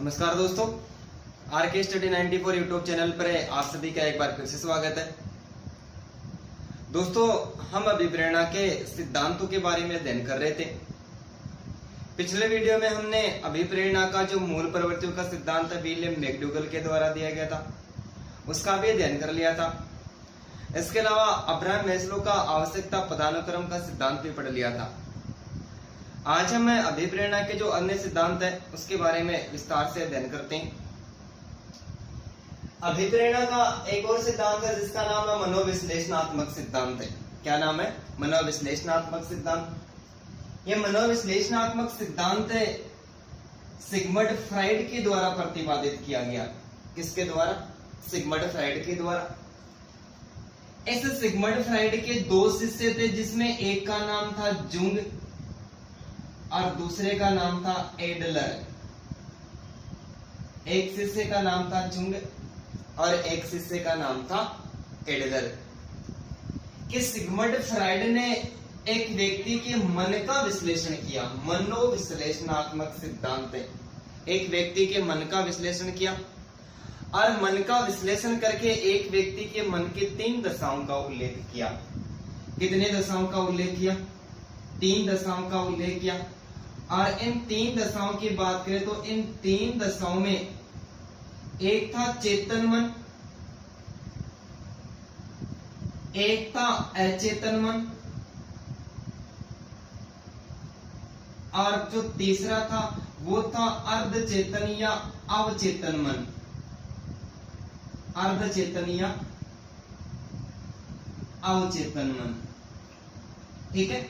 नमस्कार दोस्तों, R K study 94 YouTube channel पर आप सभी का एक बार फिर से स्वागत है। दोस्तों, हम अभिप्रेरणा के सिद्धांतों के बारे में अध्ययन कर रहे थे। पिछले वीडियो में हमने अभिप्रेरणा का जो मूल प्रवृत्तियों का सिद्धांत विलियम मैकडूगल के द्वारा दिया गया था उसका भी अध्ययन कर लिया था। इसके अलावा अब्राहम मैस्लो का आवश्यकता पदानुक्रम का सिद्धांत भी पढ़ लिया था। आज हम अभिप्रेरणा के जो अन्य सिद्धांत है उसके बारे में विस्तार से अध्ययन करते हैं। अभिप्रेरणा का एक और सिद्धांत है जिसका नाम है मनोविश्लेषणात्मक सिद्धांत है। क्या नाम है? मनोविश्लेषणात्मक सिद्धांत। यह मनोविश्लेषणात्मक सिद्धांत सिगमंड फ्राइड के द्वारा प्रतिपादित किया गया। किसके द्वारा? सिगमंड फ्राइड के द्वारा। इस सिगमंड फ्राइड के दो शिष्य थे जिसमें एक का नाम था जुंग और दूसरे का नाम था एडलर। एक शिष्य का नाम था जुंग और एक शिष्य का नाम था एडलर। कि सिगमंड फ्राइड ने एक व्यक्ति के मन का विश्लेषण किया। मनोविश्लेषणात्मक सिद्धांत है। एक व्यक्ति के मन का विश्लेषण किया और मन का विश्लेषण करके एक व्यक्ति के मन के 3 दशाओं का उल्लेख किया। कितने दशाओं का उल्लेख किया? 3 दशाओं का उल्लेख किया। और इन 3 दशाओं की बात करें तो इन 3 दशाओं में एक था चेतन मन, एक था अचेतन मन और जो तीसरा था वो था अर्धचेतन या अवचेतन मन। अर्धचेतन या अवचेतन मन। ठीक है।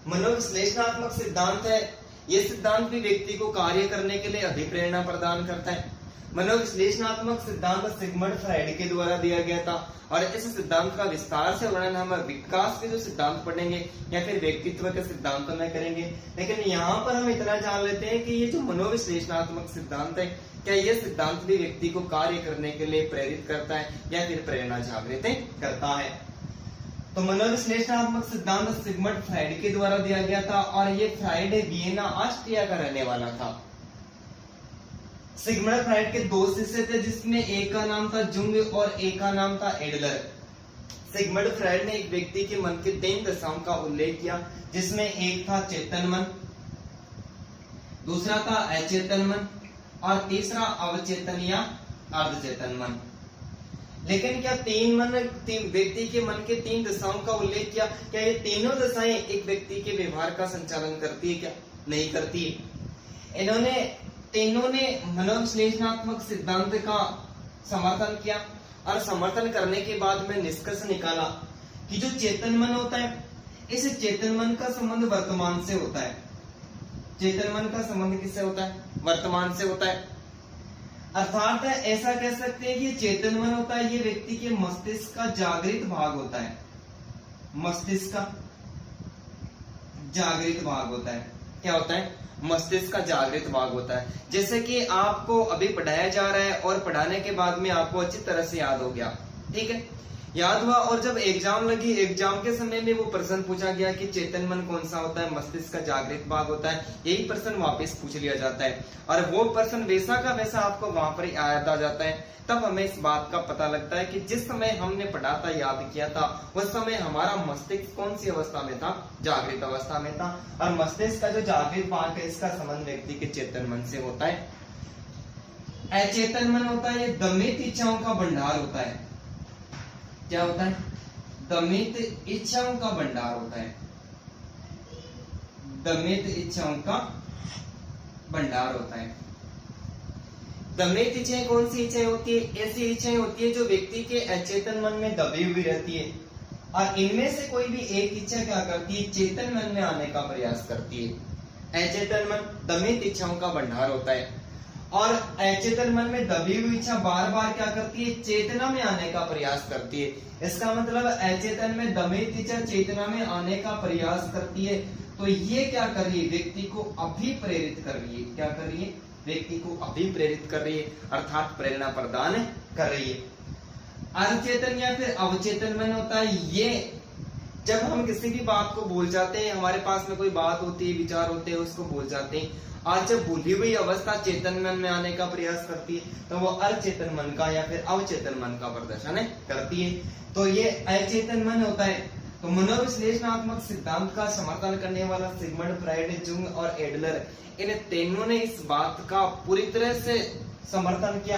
मनोविश्लेषणात्मक सिद्धांत है। यह सिद्धांत भी व्यक्ति को कार्य करने के लिए अभिप्रेरणा प्रदान करता है। मनोविश्लेषणात्मक सिद्धांत सिगमंड फ्राइड के द्वारा दिया गया था और इस सिद्धांत का विस्तार से वर्णन हम विकास के जो सिद्धांत पढ़ेंगे या फिर व्यक्तित्व के सिद्धांतों में करेंगे। लेकिन यहाँ पर हम इतना जान लेते हैं कि ये जो मनोविश्लेषणात्मक सिद्धांत है, क्या यह सिद्धांत भी व्यक्ति को कार्य करने के लिए प्रेरित करता है या फिर प्रेरणा जागृत करता है। तो मनोविश्लेषणात्मक सिद्धांत सिगमंड फ्राइड के द्वारा दिया गया था और ये फ्राइड वियना ऑस्ट्रिया का रहने वाला था। सिगमंड फ्राइड के 2 शिष्य थे जिसमें एक का नाम था जुंग और एक का नाम था एडलर। सिगमंड फ्राइड ने एक व्यक्ति के मन के 3 दशाओं का उल्लेख किया जिसमें एक था चेतन मन, दूसरा था अचेतन मन और तीसरा अवचेतन या अर्धचेतन मन। लेकिन क्या तीन व्यक्ति के मन के 3 दशाओं का उल्लेख किया, क्या ये तीनों दशाएं एक व्यक्ति के व्यवहार का संचालन करती है? क्या नहीं करती है। इन्होंने तीनों ने मनोविश्लेषणात्मक सिद्धांत का समर्थन किया और समर्थन करने के बाद में निष्कर्ष निकाला कि जो चेतन मन होता है, इस चेतन मन का संबंध वर्तमान से होता है। चेतन मन का संबंध किससे होता है? वर्तमान से होता है। अर्थात ऐसा कह सकते हैं कि चेतन मन होता है, ये व्यक्ति के मस्तिष्क का जागृत भाग होता है। मस्तिष्क का जागृत भाग होता है। क्या होता है? मस्तिष्क का जागृत भाग होता है। जैसे कि आपको अभी पढ़ाया जा रहा है और पढ़ाने के बाद में आपको अच्छी तरह से याद हो गया। ठीक है, याद हुआ और जब एग्जाम लगी, एग्जाम के समय में वो प्रश्न पूछा गया कि चेतन मन कौन सा होता है, मस्तिष्क का जागृत भाग होता है, यही प्रश्न वापस पूछ लिया जाता है और वो प्रश्न वैसा का वैसा आपको वहां पर याद आ जाता है। तब हमें इस बात का पता लगता है कि जिस समय हमने पढ़ा था, याद किया था, उस समय हमारा मस्तिष्क कौन सी अवस्था में था? जागृत अवस्था में था। और मस्तिष्क का जो जागृत भाग है इसका संबंध व्यक्ति के चेतन मन से होता है। अचेतन मन होता है, ये दमित इच्छाओं का भंडार होता है। क्या होता है? दमित इच्छाओं का भंडार होता है। दमित इच्छाओं का भंडार होता है। दमित इच्छाएं कौन सी इच्छाएं होती है? ऐसी इच्छाएं होती है जो व्यक्ति के अचेतन मन में दबी हुई रहती है और इनमें से कोई भी एक इच्छा क्या करती है? चेतन मन में आने का प्रयास करती है। अचेतन मन दमित इच्छाओं का भंडार होता है और अचेतन मन में दबी हुई इच्छा बार बार क्या करती है? चेतना में आने का प्रयास करती है। इसका मतलब अचेतन में दमित इच्छा चेतना में आने का प्रयास करती है। तो ये क्या कर रही है? व्यक्ति को अभिप्रेरित कर रही है। क्या कर रही है? व्यक्ति को अभिप्रेरित कर रही है, अर्थात प्रेरणा प्रदान कर रही है। अचेतन या फिर अवचेतन मन होता है, ये जब हम किसी भी बात को बोल जाते हैं, हमारे पास में कोई बात होती है, विचार होते हैं, उसको बोल जाते हैं आज जब भूली हुई अवस्था चेतन मन में आने का प्रयास करती है तो वो अचेतन मन का या फिर अवचेतन मन का प्रदर्शन करती है। तो ये अचेतन मन होता है। तो मनोविश्लेषणात्मक सिद्धांत का समर्थन करने वाला सिगमंड फ्राइड, जुंग और एडलर, इन तीनों ने इस बात का पूरी तरह से समर्थन किया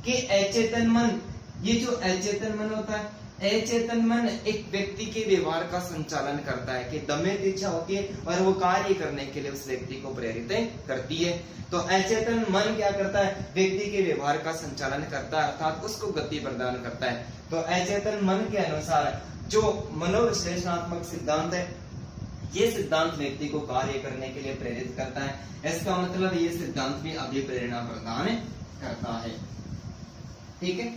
कि अचेतन मन, ये जो अचेतन मन होता है, अचेतन मन एक व्यक्ति के व्यवहार का संचालन करता है कि दमित इच्छा होती है और वो कार्य करने के लिए उस व्यक्ति को प्रेरित करती है। तो अचेतन मन क्या करता है, व्यक्ति के व्यवहार का संचालन करता है, अर्थात उसको गति प्रदान करता है। तो अचेतन मन के अनुसार जो मनोविश्लेषणात्मक सिद्धांत है, ये सिद्धांत व्यक्ति को कार्य करने के लिए प्रेरित करता है। इसका मतलब ये सिद्धांत भी अभिप्रेरणा प्रदान करता है। ठीक है।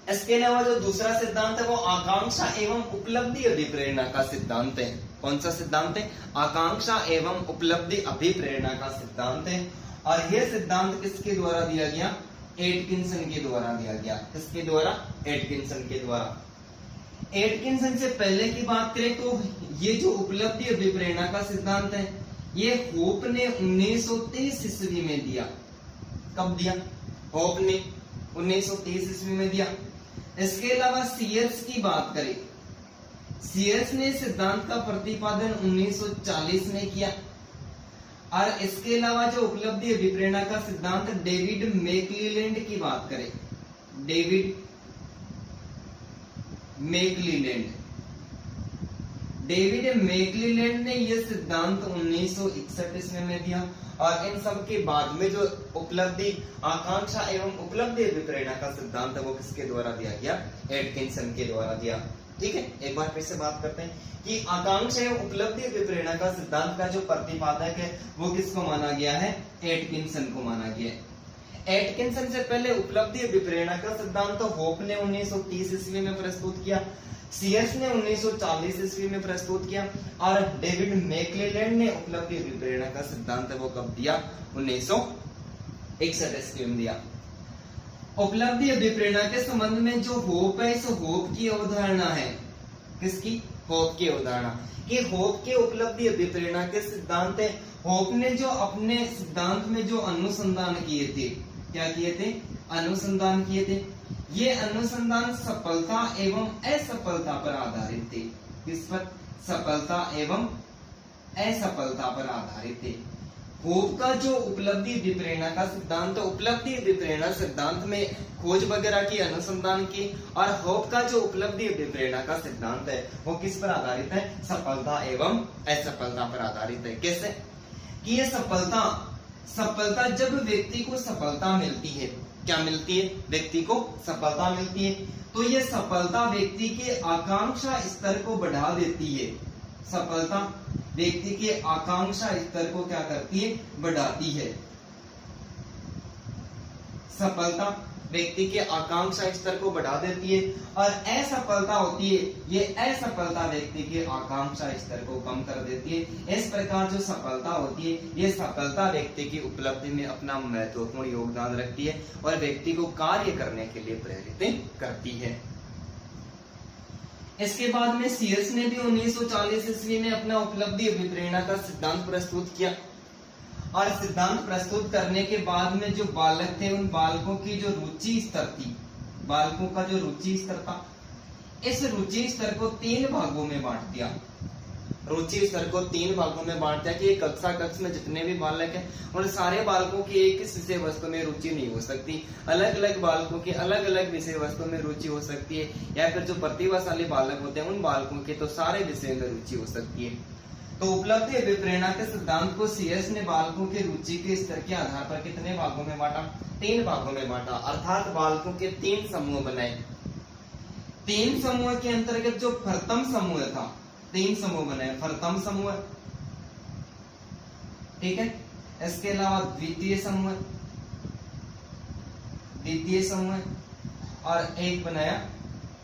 इसके अलावा जो दूसरा सिद्धांत है वो आकांक्षा एवं उपलब्धि अभिप्रेरणा का सिद्धांत है। कौन सा सिद्धांत है? आकांक्षा एवं उपलब्धि अभिप्रेरणा का सिद्धांत है। और यह सिद्धांत किसके द्वारा दिया गया? एटकिंसन के द्वारा दिया गया। किसके द्वारा? एटकिंसन के द्वारा। एटकिंसन से पहले की बात करें तो ये जो उपलब्धि अभिप्रेरणा का सिद्धांत है, ये होप ने 1930 ईस्वी में दिया। कब दिया? होप ने 1930 ईस्वी में दिया। इसके अलावा सीयर्स की बात करें, सीयर्स ने सिद्धांत का प्रतिपादन 1940 में किया। और इसके अलावा जो उपलब्धि अभिप्रेरणा का सिद्धांत, डेविड मैकक्लेलैंड की बात करें, डेविड मैकक्लेलैंड ने यह सिद्धांत 1961 ईस्वी में दिया। और इन सब के बाद में जो उपलब्धि, आकांक्षा एवं उपलब्धि अभिप्रेरणा का सिद्धांत है वो किसके द्वारा दिया गया? एटकिंसन के द्वारा दिया। ठीक है। एक बार फिर से बात करते हैं कि आकांक्षा एवं उपलब्धि अभिप्रेरणा का सिद्धांत का जो प्रतिपादक है वो किसको माना गया है? एटकिंसन को माना गया है। एटकिंसन से पहले उपलब्धि अभिप्रेरणा का सिद्धांत तो होप ने 1930 ईस्वी में प्रस्तुत किया, सीयर्स ने 1940 ईस्वी में प्रस्तुत किया, और डेविड मैकक्लेलैंड ने उपलब्धि अभिप्रेरणा का सिद्धांत है वो कब दिया? 1961 ईस्वी में दिया। उपलब्धि अभिप्रेरणा के संबंध में जो होप है, इस होप की अवधारणा है। किसकी? होप की अवधारणा। कि होप के उपलब्धि अभिप्रेरणा के सिद्धांत है, होप ने जो अपने सिद्धांत में जो अनुसंधान किए थे, क्या किए थे? अनुसंधान किए थे। ये अनुसंधान सफलता एवं असफलता पर आधारित थे। किस पर? सफलता एवं असफलता पर आधारित थे। होप का जो उपलब्धि अभिप्रेरणा का सिद्धांत, उपलब्धि अभिप्रेरणा सिद्धांत में खोज वगैरह की, अनुसंधान की, और होप का जो उपलब्धि अभिप्रेरणा का सिद्धांत है वो किस पर आधारित है? सफलता एवं असफलता पर आधारित है। कैसे? कि ये सफलता जब व्यक्ति को सफलता मिलती है, क्या मिलती है? व्यक्ति को सफलता मिलती है, तो ये सफलता व्यक्ति के आकांक्षा स्तर को बढ़ा देती है। सफलता व्यक्ति के आकांक्षा स्तर को क्या करती है? बढ़ाती है। सफलता व्यक्ति के आकांक्षा स्तर को बढ़ा देती है। और असफलता होती है, ये असफलता व्यक्ति के आकांक्षा स्तर को कम कर देती है। इस प्रकार जो सफलता होती है, ये सफलता व्यक्ति की उपलब्धि में अपना महत्वपूर्ण योगदान रखती है और व्यक्ति को कार्य करने के लिए प्रेरित करती है। इसके बाद में सीयर्स ने भी 1940 ईस्वी में अपना उपलब्धि अभिप्रेरणा का सिद्धांत प्रस्तुत किया। और सिद्धांत प्रस्तुत करने के बाद में जो बालक थे, उन बालकों की जो रुचि स्तर थी, बालकों का जो रुचि स्तर था, इस रुचि स्तर को 3 भागों में बांट दिया। रुचि स्तर को 3 भागों में बांट दिया कि एक कक्ष में जितने भी बालक हैं, उन सारे बालकों की एक ही विषय वस्तु में रुचि नहीं हो सकती। अलग अलग बालकों की अलग अलग विषय वस्तु में रुचि हो सकती है, या फिर जो प्रतिभाशाली बालक होते हैं उन बालकों की तो सारे विषयों में रुचि हो सकती है। तो उपलब्धि अभिप्रेरणा के सिद्धांत को सीयर्स ने बालकों के रुचि के स्तर के आधार पर कितने भागों में बांटा? 3 भागों में बांटा, अर्थात बालकों के 3 समूह बनाए। 3 समूह के अंतर्गत जो प्रथम समूह था, 3 समूह बनाए। प्रथम समूह, ठीक है। इसके अलावा द्वितीय समूह, और एक बनाया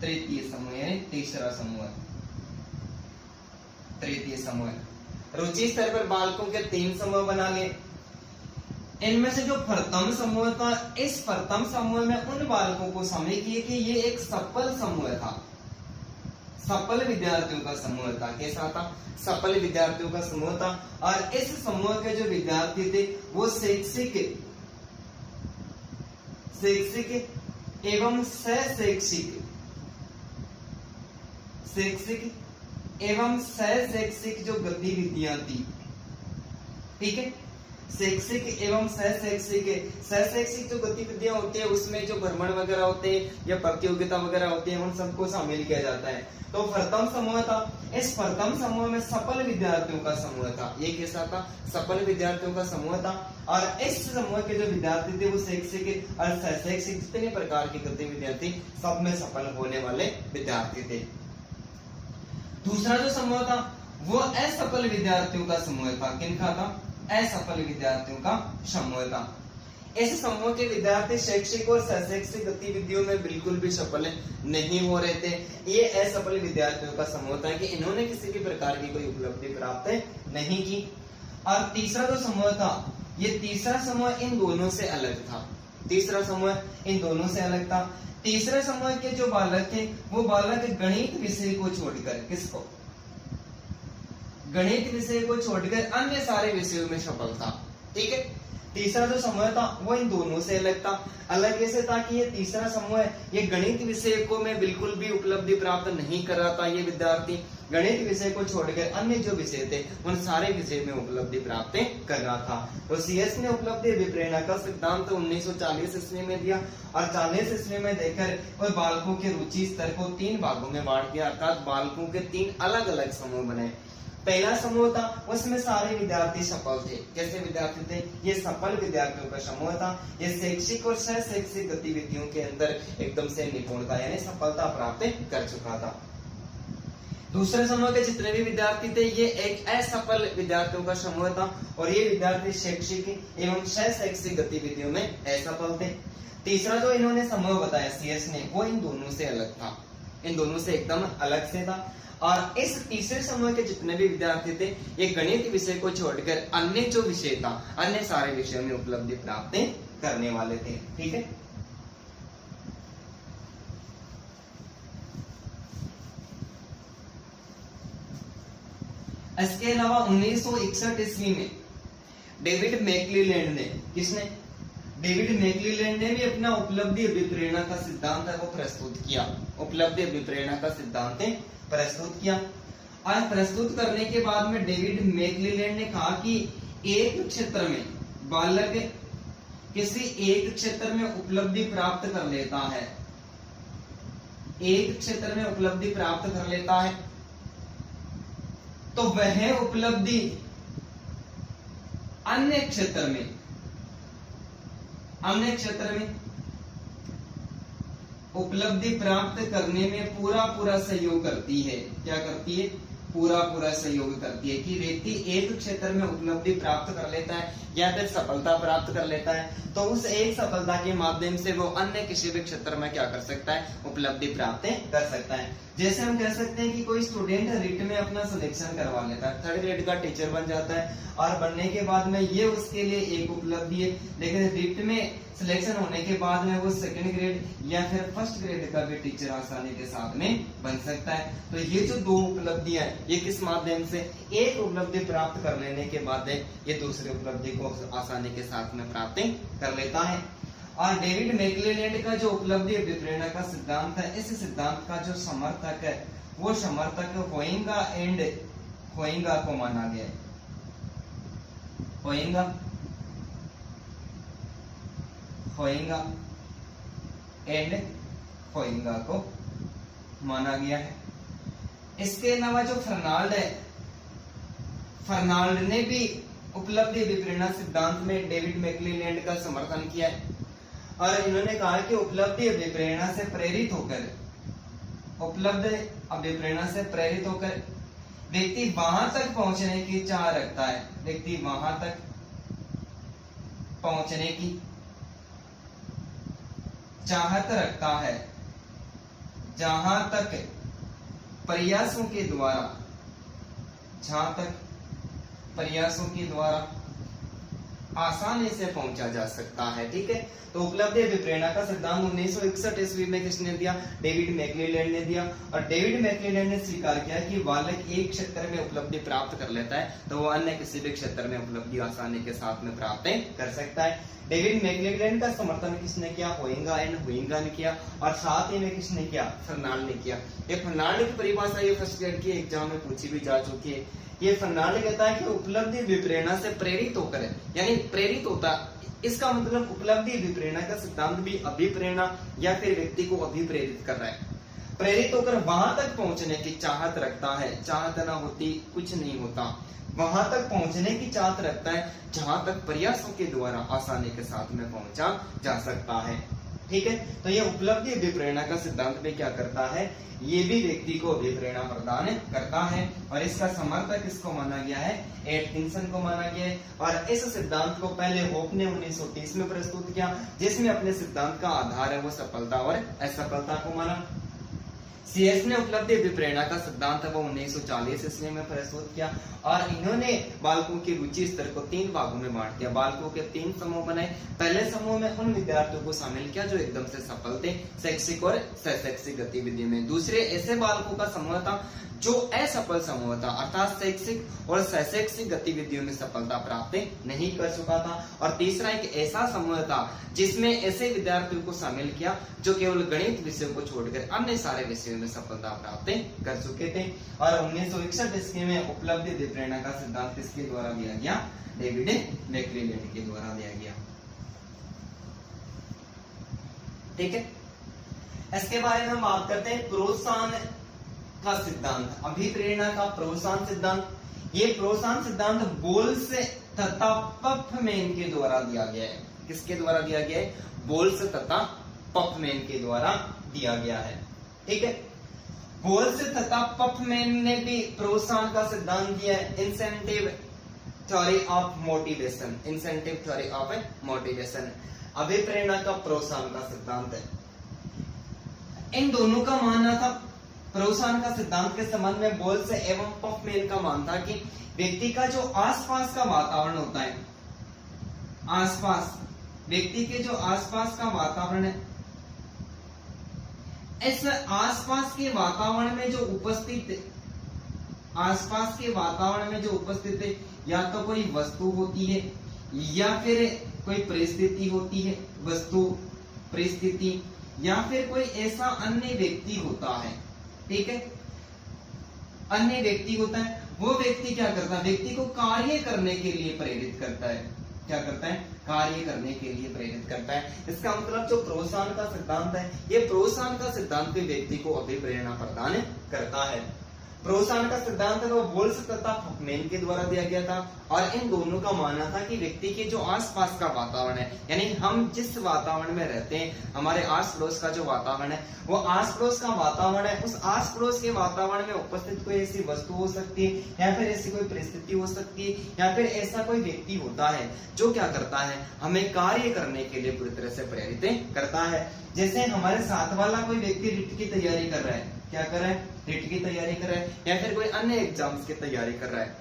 तृतीय समूह, यानी तीसरा समूह, तृतीय समूह। रुचि स्तर पर बालकों के 3 समूह बना लिए। इनमें से जो प्रथम समूह था, इस प्रथम समूह में उन बालकों को शामिल किए कि ये एक सफल समूह था। सफल विद्यार्थियों का समूह था। कैसा था? सफल विद्यार्थियों का समूह था। और इस समूह के जो विद्यार्थी थे वो शैक्षिक एवं शैक्षिक जो गतिविधियां थी, ठीक है, शैक्षिक एवं शैक्षिक जो गतिविधियां होती है उसमें जो भ्रमण वगैरह होते हैं या प्रतियोगिता वगैरह होती है उन सबको शामिल किया जाता है। तो प्रथम समूह था, इस प्रथम समूह में सफल विद्यार्थियों का समूह था। ये कैसा था? सफल विद्यार्थियों का समूह था। और इस समूह के जो विद्यार्थी थे वो शैक्षिक और शैक्षिक जितने प्रकार की गतिविधियां थी सब में सफल होने वाले विद्यार्थी थे। दूसरा जो समूह था वो असफल विद्यार्थियों का समूह था। किनका था? असफल विद्यार्थियों का समूह था। इस समूह के विद्यार्थी शैक्षिक और शैक्षिक गतिविधियों में बिल्कुल भी सफल नहीं हो रहे थे। ये असफल विद्यार्थियों का समूह था कि इन्होंने किसी भी प्रकार की कोई उपलब्धि प्राप्त नहीं की। और तीसरा जो समूह था, ये तीसरा समूह इन दोनों से अलग था। तीसरा समूह इन दोनों से अलग था। तीसरे समूह के जो बालक थे वो बालक गणित विषय को छोड़कर, किसको? गणित विषय को छोड़कर अन्य सारे विषयों में सफल था। ठीक है, तीसरा जो समूह था वो इन दोनों से अलग था। अलग ऐसे था कि ये तीसरा समूह है, ये गणित विषय को में बिल्कुल भी उपलब्धि प्राप्त नहीं कर रहा था। ये विद्यार्थी गणित विषय को छोड़कर अन्य जो विषय थे उन सारे विषय में उपलब्धि प्राप्त कर रहा था। तो सीएस ने उपलब्धि अभिप्रेरणा का सिद्धांत 1940 ईस्वी में दिया और 40 ईस्वी में देकर और बालकों के रुचि स्तर को 3 भागों में बांट दिया, अर्थात बालकों के 3 अलग अलग समूह बने। पहला समूह था उसमें सारे विद्यार्थी सफल थे। कैसे विद्यार्थी थे? ये सफल विद्यार्थियों का समूह था। ये शैक्षिक और शैक्षिक गतिविधियों के अंदर एकदम से निपुणता यानी सफलता प्राप्त कर चुका था। दूसरे समूह के जितने भी विद्यार्थी थे ये एक असफल विद्यार्थियों का समूह था और ये विद्यार्थी शैक्षिक एवं शैक्षिक गतिविधियों में असफल थे। तीसरा जो इन्होंने समूह बताया सीएस ने, वो इन दोनों से अलग था, इन दोनों से एकदम अलग से था। और इस तीसरे समूह के जितने भी विद्यार्थी थे ये गणित विषय को छोड़कर अन्य जो विषय था अन्य सारे विषयों में उपलब्धि प्राप्त करने वाले थे। ठीक है, इसके अलावा 1961 ईस्वी में डेविड मैक्लीलैंड ने, किसने? डेविड मैक्लीलैंड ने भी अपना उपलब्धि अभिप्रेरणा का सिद्धांत है वो प्रस्तुत किया। उपलब्धि अभिप्रेरणा का सिद्धांत प्रस्तुत किया और प्रस्तुत करने के बाद में डेविड मैक्लीलैंड ने कहा कि एक क्षेत्र में बालक किसी एक क्षेत्र में उपलब्धि प्राप्त कर लेता है, एक क्षेत्र में उपलब्धि प्राप्त कर लेता है तो वह उपलब्धि अन्य क्षेत्र में उपलब्धि प्राप्त करने में पूरा सहयोग करती है। क्या करती है? पूरा सहयोग करती है कि व्यक्ति एक क्षेत्र में उपलब्धि प्राप्त कर लेता है या फिर सफलता प्राप्त कर लेता है तो उस एक सफलता के माध्यम से वो अन्य किसी भी क्षेत्र में क्या कर सकता है? उपलब्धि प्राप्त कर सकता है। जैसे हम कह सकते हैं कि कोई स्टूडेंट रिट में अपना सिलेक्शन करवा लेता है, 3rd ग्रेड का टीचर बन जाता है और बनने के बाद में ये उसके लिए एक उपलब्धि है, लेकिन रिट में सिलेक्शन होने के बाद में वो 2nd ग्रेड या फिर 1st ग्रेड का भी टीचर आसानी के साथ में बन सकता है। तो ये जो 2 उपलब्धियां ये किस माध्यम से? एक उपलब्धि प्राप्त कर लेने के बाद ये दूसरी उपलब्धि को आसानी के साथ में प्राप्त कर लेता है। और डेविड मैक्लीलैंड का जो उपलब्धि अभिप्रेरणा का सिद्धांत है, इस सिद्धांत का जो समर्थक है वो समर्थक होइंगा एंड होइंगा को माना गया है। होइंगा एंड होइंगा को माना गया है। इसके अलावा जो फर्नाल्ड है, फर्नाल्ड ने भी उपलब्धि अभिप्रेरणा सिद्धांत में डेविड मैक्लीलैंड का समर्थन किया है और इन्होंने कहा कि उपलब्धि अभिप्रेरणा से प्रेरित होकर व्यक्ति वहां तक पहुंचने की चाह रखता है, व्यक्ति वहां तक पहुंचने की चाहत रखता है जहां तक प्रयासों के द्वारा आसानी से पहुंचा जा सकता है। ठीक है, तो उपलब्धि अभिप्रेरणा का सिद्धांत 1961 ईस्वी में किसने दिया? डेविड मैक्लेलैंड ने दिया। और डेविड मैक्लेलैंड ने स्वीकार किया कि बालक एक क्षेत्र में उपलब्धि प्राप्त कर लेता है तो वो अन्य किसी भी क्षेत्र में उपलब्धि आसानी के साथ में प्राप्त कर सकता है। डेविड मैक्लेलैंड का समर्थन किसने किया? होइंगा एंड हुइंगा ने किया। और साथ ही में किसने किया? फर्नाल्ड ने किया। ये फर्नाल्ड की परिभाषा ये फर्स्ट ग्रेड की एग्जाम में पूछी भी जा चुकी है। ये फर्नाल्ड कहता है कि उपलब्धि विप्रेरणा से प्रेरित होकर है, यानी प्रेरित होता, इसका मतलब उपलब्धि विप्रेरणा का सिद्धांत भी अभिप्रेरणा या फिर व्यक्ति को अभिप्रेरित कर रहा है, प्रेरित होकर वहां तक पहुंचने की चाहत रखता है। चाहत ना होती कुछ नहीं होता, वहां तक पहुंचने की चाहत रखता है जहां तक प्रयासों के द्वारा आसानी के साथ में पहुंचा जा सकता है। ठीक है, तो ये उपलब्धि अभिप्रेरणा का सिद्धांत में क्या करता है? ये भी व्यक्ति को अभिप्रेरणा प्रदान करता है। और इसका समर्थक किसको माना गया है? एटकिंसन को माना गया है। और इस सिद्धांत को पहले होप ने 1930 में प्रस्तुत किया, जिसमें अपने सिद्धांत का आधार है वो सफलता और असफलता को माना। सीएस ने उपलब्धि अभिप्रेरणा का सिद्धांत वो 1940 ईस्वी में प्रस्तुत किया। और इन्होंने बालकों की रुचि स्तर को 3 भागों में बांट दिया। बालकों के 3 समूह बनाए। पहले समूह में उन विद्यार्थियों को शामिल किया जो एकदम से सफल थे शैक्षिक और शैक्षिक गतिविधि में। दूसरे ऐसे बालकों का समूह था जो असफल समूह था, अर्थात शैक्षिक और शैक्षिक गतिविधियों में सफलता प्राप्त नहीं कर चुका था। और तीसरा एक ऐसा समूह था जिसमें ऐसे विद्यार्थियों को शामिल किया जो केवल गणित विषय को छोड़कर अन्य सारे विषयों में सफलता प्राप्त कर चुके थे। और 1961 ईस्वी में उपलब्धि अभिप्रेरणा का सिद्धांत किसके द्वारा दिया गया? डेविड मैक्लेलैंड के द्वारा दिया गया। ठीक है, इसके बारे में हम बात करते हैं प्रोत्साहन का सिद्धांत, अभिप्रेरणा का प्रोत्साहन सिद्धांत। ये प्रोत्साहन सिद्धांत बोल्स तथा पफमैन के द्वारा दिया गया है। किसके द्वारा दिया गया है? बोल्स तथा पफमैन के द्वारा दिया गया है। ठीक है, बोल्स तथा पफमैन ने भी प्रोत्साहन का सिद्धांत दिया है, incentive theory of motivation. Incentive theory of motivation अभिप्रेरणा का प्रोत्साहन का सिद्धांत है। इन दोनों का मानना था, प्रोत्साहन का सिद्धांत के संबंध में बोल्स एवं पफमैन का मानना था कि व्यक्ति का जो आसपास का वातावरण होता है, आसपास व्यक्ति के जो आसपास का वातावरण है, इस आसपास के वातावरण में जो उपस्थित, आसपास के वातावरण में जो उपस्थित है, या तो कोई वस्तु होती है या फिर कोई परिस्थिति होती है, वस्तु परिस्थिति, या फिर कोई ऐसा अन्य व्यक्ति होता है। ठीक है, अन्य व्यक्ति होता है, वो व्यक्ति क्या करता है? व्यक्ति को कार्य करने के लिए प्रेरित करता है। क्या करता है? कार्य करने के लिए प्रेरित करता है। इसका मतलब जो प्रोत्साहन का सिद्धांत है, ये प्रोत्साहन का सिद्धांत भी व्यक्ति को अभिप्रेरणा प्रदान करता है। प्रोत्साहन का सिद्धांत है वो बोल्स तथा पफमैन के द्वारा दिया गया था। और इन दोनों का मानना था कि व्यक्ति के जो आसपास का वातावरण है, यानी हम जिस वातावरण में रहते हैं, हमारे आस पड़ोस का जो वातावरण है, वो आस पड़ोस का वातावरण है, उस आस पड़ोस के वातावरण में उपस्थित कोई ऐसी वस्तु हो सकती है, या फिर ऐसी कोई परिस्थिति हो सकती है, या फिर ऐसा कोई व्यक्ति होता है जो क्या करता है? हमें कार्य करने के लिए पूरी तरह से प्रेरित करता है। जैसे हमारे साथ वाला कोई व्यक्ति रिट की तैयारी कर रहा है, क्या कर रहा है? रिट की तैयारी कर रहा है, या फिर कोई अन्य एग्जाम्स की तैयारी कर रहा है।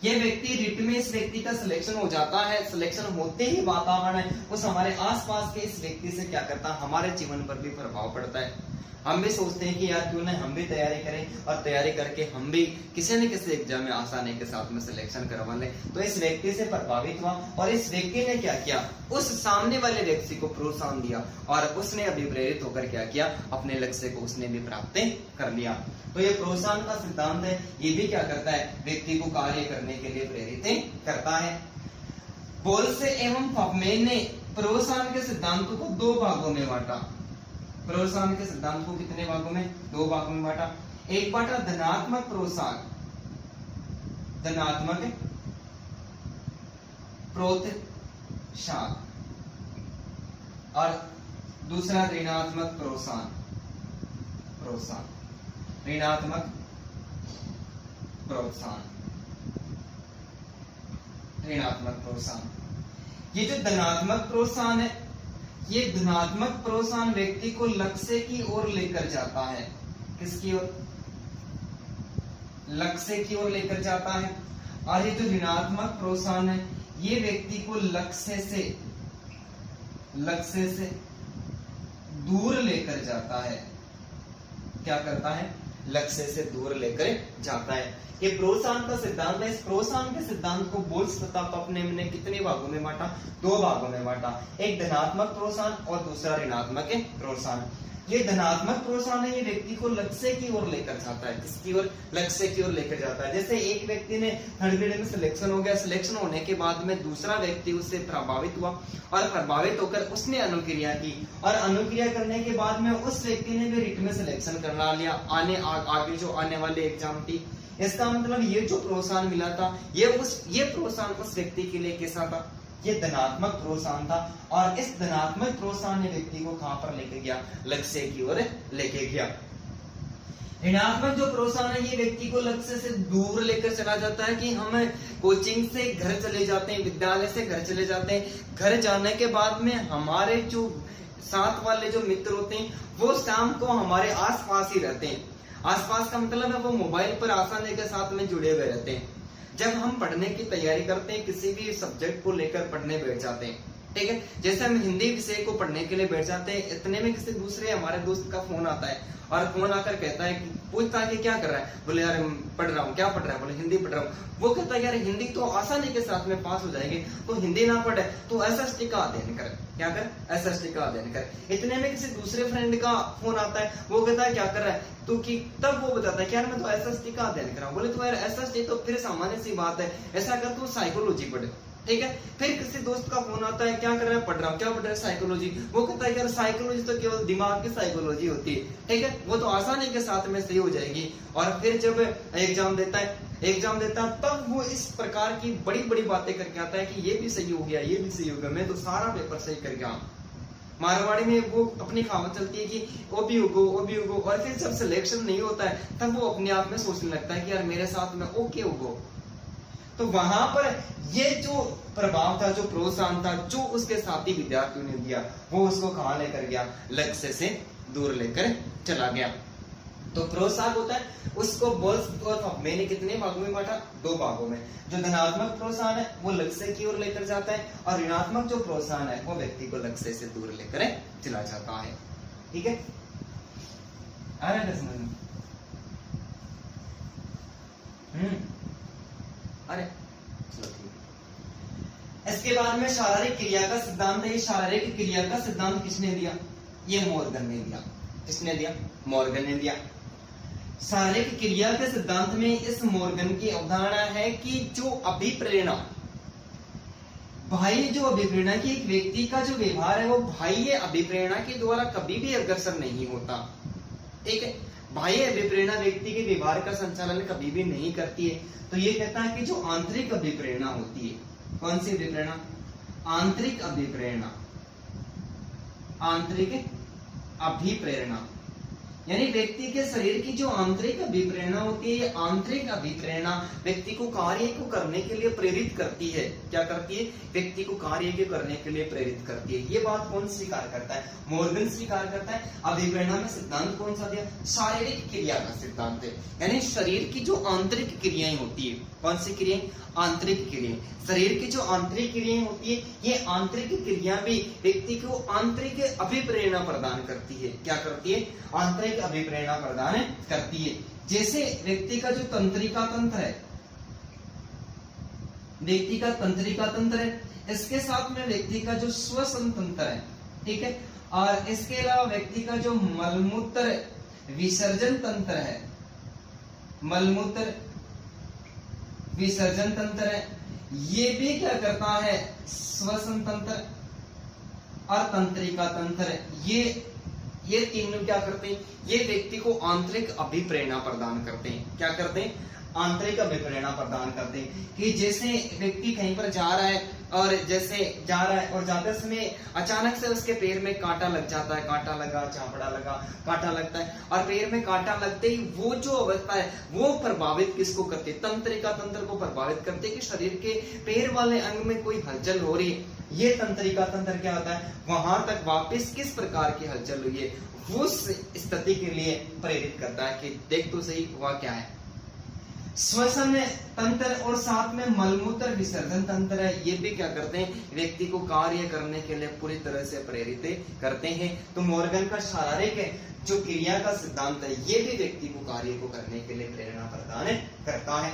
ये व्यक्ति रिट में इस व्यक्ति का सिलेक्शन हो जाता है, सिलेक्शन होते ही वातावरण है उस हमारे आसपास के इस व्यक्ति से क्या करता है? हमारे जीवन पर भी प्रभाव पड़ता है। हम भी सोचते हैं कि यार क्यों ना हम भी तैयारी करें, और तैयारी करके हम भी किसी न किसी एग्जाम में आसानी के साथ में सिलेक्शन करवा लें। तो इस व्यक्ति से प्रभावित हुआ, और इस व्यक्ति ने क्या किया? उस सामने वाले व्यक्ति को प्रोत्साहन दिया, और उसने अभिप्रेरित होकर क्या किया? अपने लक्ष्य को उसने भी प्राप्त कर लिया। तो ये प्रोत्साहन का सिद्धांत है, ये भी क्या करता है? व्यक्ति को कार्य करने के लिए प्रेरित करता है। बोल्स एवं पफमैन ने प्रोत्साहन के सिद्धांत को 2 भागों में बांटा। प्रोत्साहन के सिद्धांत को कितने भागों में? 2 भागों में बांटा। एक बांटा धनात्मक प्रोत्साहन, धनात्मक प्रोत्साहन, और दूसरा ऋणात्मक प्रोत्साहन, ऋणात्मक प्रोत्साहन, ऋणात्मक प्रोत्साहन। ये जो धनात्मक प्रोत्साहन है, ये धनात्मक प्रोत्साहन व्यक्ति को लक्ष्य की ओर लेकर जाता है। किसकी ओर? लक्ष्य की ओर लेकर जाता है। और ये जो ऋणात्मक प्रोत्साहन है, ये व्यक्ति को लक्ष्य से दूर लेकर जाता है। क्या करता है? लक्ष्य से दूर लेकर जाता है। ये प्रोत्साहन का सिद्धांत है। इस प्रोत्साहन के सिद्धांत को बोल्ट्ज तथा पफनेम ने कितने भागों में बांटा? 2 भागों में बांटा। एक धनात्मक प्रोत्साहन और दूसरा ऋणात्मक प्रोत्साहन। ये धनात्मक प्रोत्साहन है, ये व्यक्ति को लक्ष्य की ओर लेकर जाता है। किसकी ओर? लक्ष्य की ओर लेकर जाता है। जैसे एक व्यक्ति ने 3rd ग्रेड में सिलेक्शन हो गया, सिलेक्शन होने के बाद में दूसरा व्यक्ति उससे प्रभावित हुआ और प्रभावित होकर उसने अनुक्रिया की, और अनुक्रिया करने के बाद में उस व्यक्ति ने भी रिट में सिलेक्शन करवा लिया, आगे जो आने वाले एग्जाम थी। इसका मतलब ये जो प्रोत्साहन मिला था, ये प्रोत्साहन उस व्यक्ति के लिए कैसा था? ये धनात्मक प्रोत्साहन था। और इस धनात्मक प्रोत्साहन ने व्यक्ति को कहां पर लेके गया? लक्ष्य की ओर लेके गया। ऋणात्मक जो प्रोत्साहन है, ये व्यक्ति को लक्ष्य से दूर लेकर चला जाता है कि हम कोचिंग से घर चले जाते हैं, विद्यालय से घर चले जाते हैं। घर जाने के बाद में हमारे जो साथ वाले जो मित्र होते हैं वो शाम को हमारे आसपास ही रहते हैं। आसपास का मतलब है वो मोबाइल पर आसानी के साथ में जुड़े हुए रहते हैं। जब हम पढ़ने की तैयारी करते हैं, किसी भी सब्जेक्ट को लेकर पढ़ने बैठ जाते हैं, ठीक है, जैसे हम हिंदी विषय को पढ़ने के लिए बैठ जाते हैं, इतने में किसी दूसरे हमारे दोस्त का फोन आता है और फोन आकर कहता है कि पूछता है कि क्या कर रहा है? बोले यार पढ़ रहा हूँ। क्या पढ़ रहा है? बोले हिंदी पढ़ रहा हूँ। वो कहता है यार हिंदी तो आसानी के साथ में पास हो जाएगी, तो हिंदी ना पढ़े तो एसएसटी का अध्ययन कर। क्या कर? एसएसटी का अध्ययन कर। इतने में किसी दूसरे फ्रेंड का फोन आता है, वो कहता है क्या कर रहा है तो? कि तब वो बताता है कि यार मैं तो एसएसटी का अध्ययन कर रहा हूँ। बोले तो यार एसएसटी तो फिर सामान्य सी बात है, ऐसा कर तू साइकोलॉजी पढ़े, ठीक है। फिर किसी दोस्त का फोन आता है, क्या कर रहा है? पढ़ रहा हूँ। क्या पढ़ रहा है? साइकोलॉजी। वो कहता है यार साइकोलॉजी तो केवल दिमाग की साइकोलॉजी होती है, ठीक है, वो तो आसानी के साथ में सही हो जाएगी। और फिर जब एग्जाम देता है तब वो इस प्रकार की बड़ी बड़ी बातें करके आता है कि ये भी सही हो गया, ये भी सही हो गया, मैं तो सारा पेपर सही कर गया। मारवाड़ी में वो अपनी कहावत चलती है कि ओ भी उगो। और फिर जब सिलेक्शन नहीं होता है तब वो अपने आप में सोचने लगता है कि यार मेरे साथ में ओके उगो। तो वहां पर ये जो प्रभाव था, जो प्रोत्साहन था, जो उसके साथी विद्यार्थियों ने दिया, वो उसको कहां लेकर गया? लक्ष्य से दूर लेकर चला गया। तो प्रोत्साहन होता है, उसको बोल्ट्ज और पफनेम ने कितने भागों में बांटा? 2 भागों में। जो धनात्मक प्रोत्साहन है वो लक्ष्य की ओर लेकर जाता है, और ऋणात्मक जो प्रोत्साहन है वो व्यक्ति को लक्ष्य से दूर लेकर चला जाता है। ठीक है, आ रहा है समझ में? अरे चलो ठीक है। इसके बाद में शारीरिक क्रिया का सिद्धांत है। शारीरिक क्रिया का सिद्धांत किसने दिया? ये मॉर्गन ने दिया। किसने दिया? मॉर्गन ने दिया। शारीरिक क्रिया के सिद्धांत में इस मॉर्गन की अवधारणा है कि जो अभिप्रेरणा, बाह्य जो अभिप्रेरणा की, एक व्यक्ति का जो व्यवहार है वो बाह्य अभिप्रेरणा के द्वारा कभी भी अग्रसर नहीं होता। ठीक है, बाह्य अभिप्रेरणा व्यक्ति के व्यवहार का संचालन कभी भी नहीं करती है। तो ये कहता है कि जो आंतरिक अभिप्रेरणा होती है, कौन सी अभिप्रेरणा? आंतरिक अभिप्रेरणा। आंतरिक अभिप्रेरणा यानी व्यक्ति के शरीर की जो आंतरिक अभिप्रेरणा होती है, ये आंतरिक अभिप्रेरणा व्यक्ति को कार्य को करने के लिए प्रेरित करती है। क्या करती है? व्यक्ति को कार्य को करने के लिए प्रेरित करती है। ये बात कौन स्वीकार करता है? मॉर्गन स्वीकार करता है। अभिप्रेरणा में सिद्धांत कौन सा दिया? शारीरिक क्रिया का सिद्धांत है। यानी शरीर की जो आंतरिक क्रियाएं होती है, कौन सी क्रियाएं? आंतरिक क्रियाएं। शरीर की जो आंतरिक क्रियाएं होती है, ये आंतरिक क्रिया भी व्यक्ति को आंतरिक अभिप्रेरणा प्रदान करती है। क्या करती है? आंतरिक अभिप्रेरणा प्रदान करती है। जैसे व्यक्ति का जो तंत्रिका तंत्र है, व्यक्ति का तंत्रिका तंत्र है, इसके साथ में व्यक्ति का जो श्वसन तंत्र है, ठीक है, और इसके अलावा व्यक्ति का जो मलमूत्र विसर्जन तंत्र है, मलमूत्र विसर्जन तंत्र है, ये भी क्या करता है? श्वसन तंत्र और तंत्रिका तंत्र, ये तीनों क्या करते हैं? ये व्यक्ति को आंतरिक अभिप्रेरणा प्रदान करते हैं। क्या करते हैं? आंतरिक अभिप्रेरणा प्रदान करते हैं। कि जैसे व्यक्ति कहीं पर जा रहा है और जैसे जा रहा है और जाते समय अचानक से उसके पैर में कांटा लग जाता है, कांटा लगा, चापड़ा लगा, कांटा लगता है, और पैर में कांटा लगते ही वो जो अवस्था है वो प्रभावित किसको करती है? तंत्रिका तंत्र को प्रभावित करते हैं कि शरीर के पैर वाले अंग में कोई हलचल हो रही है। ये तंत्रिका तंत्र क्या होता है? वहां तक वापस किस प्रकार की हलचल हुई है उस स्थिति के लिए प्रेरित करता है कि देख तो सही हुआ क्या है। श्वसन तंत्र और साथ में मलमूत्र विसर्जन तंत्र है, ये भी क्या करते हैं, व्यक्ति को कार्य करने के लिए पूरी तरह से प्रेरित करते हैं। तो मॉर्गन का शारीरिक जो क्रिया का सिद्धांत है, ये भी व्यक्ति को कार्य को करने के लिए प्रेरणा प्रदान करता है।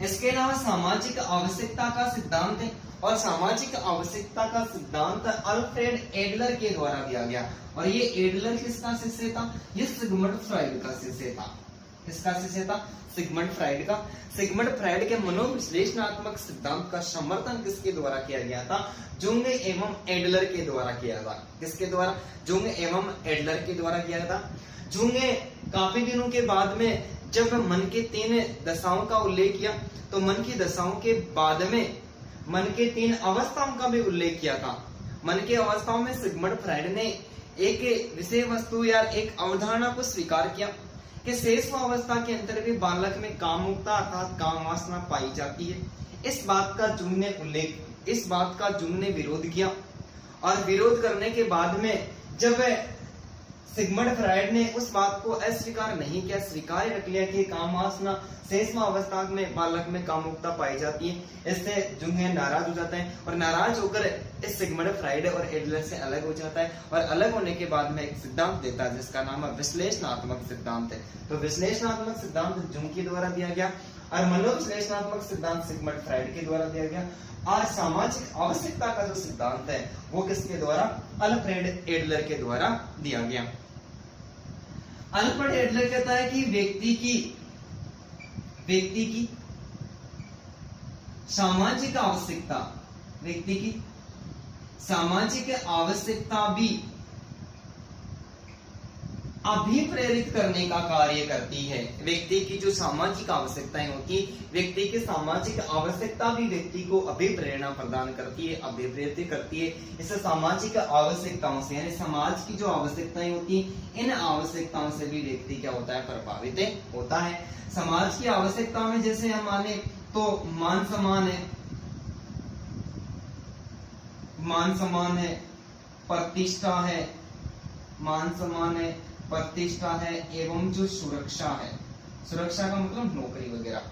इसके अलावा सामाजिक आवश्यकता का सिद्धांत है, और सामाजिक आवश्यकता का सिद्धांत अल्फ्रेड एडलर के द्वारा दिया गया। और ये एडलर किसका शिष्य था, ये सिगमंड फ्राइड का शिष्य था। किसका शिष्य था, सिगमंड फ्राइड का। सिगमंड फ्राइड के मनोविश्लेषणात्मक सिद्धांत का समर्थन किसके द्वारा किया गया था, जुंग एवं एडलर के द्वारा किया था। किसके द्वारा, जुंग एवं एडलर के द्वारा किया था। जुंग काफी दिनों के बाद में जब मन के 3 दशाओं का उल्लेख किया, तो मन की दशाओं के बाद में मन के 3 अवस्थाओं का भी उल्लेख किया था। मन की अवस्थाओं में सिगमंड फ्राइड ने एक विषय वस्तु या एक अवधारणा को स्वीकार किया कि शेष अवस्था के अंतर भी बालक में कामुकता अर्थात काम वासना पाई जाती है। इस बात का जुंग ने विरोध किया, और विरोध करने के बाद में जब सिगमंड फ्राइड ने उस बात को अस्वीकार नहीं किया, स्वीकार रख लिया कि काम वासना शेष अवस्था में बालक में कामुकता पाई जाती है, इससे जुंग नाराज हो जाता है, और नाराज होकर इस सिगमंड फ्राइड और एडलर से अलग हो जाता है, और अलग होने के बाद में एक सिद्धांत देता है जिसका नाम है विश्लेषणात्मक सिद्धांत है। तो विश्लेषणात्मक सिद्धांत जुंग के द्वारा दिया गया, और मनोविश्लेषणात्मक सिद्धांत सिगमंड फ्राइड के द्वारा दिया गया, और सामाजिक आवश्यकता का जो सिद्धांत है वो किसके द्वारा, अल्फ्रेड एडलर के द्वारा दिया गया। अल्फ्रेड एडलर कहता है कि व्यक्ति की सामाजिक आवश्यकता भी अभिप्रेरित करने का कार्य करती है। व्यक्ति की जो सामाजिक आवश्यकताएं होती है, व्यक्ति की सामाजिक आवश्यकता भी व्यक्ति को अभिप्रेरणा प्रदान करती है, अभिप्रेरित करती है। इस सामाजिक आवश्यकताओं से, यानी समाज की जो आवश्यकताएं होती है, इन आवश्यकताओं से भी व्यक्ति क्या होता है, प्रभावित होता है। समाज की आवश्यकताओं में जैसे हम माने तो मान सम्मान है, प्रतिष्ठा है, एवं जो सुरक्षा है, सुरक्षा का मतलब नौकरी वगैरह,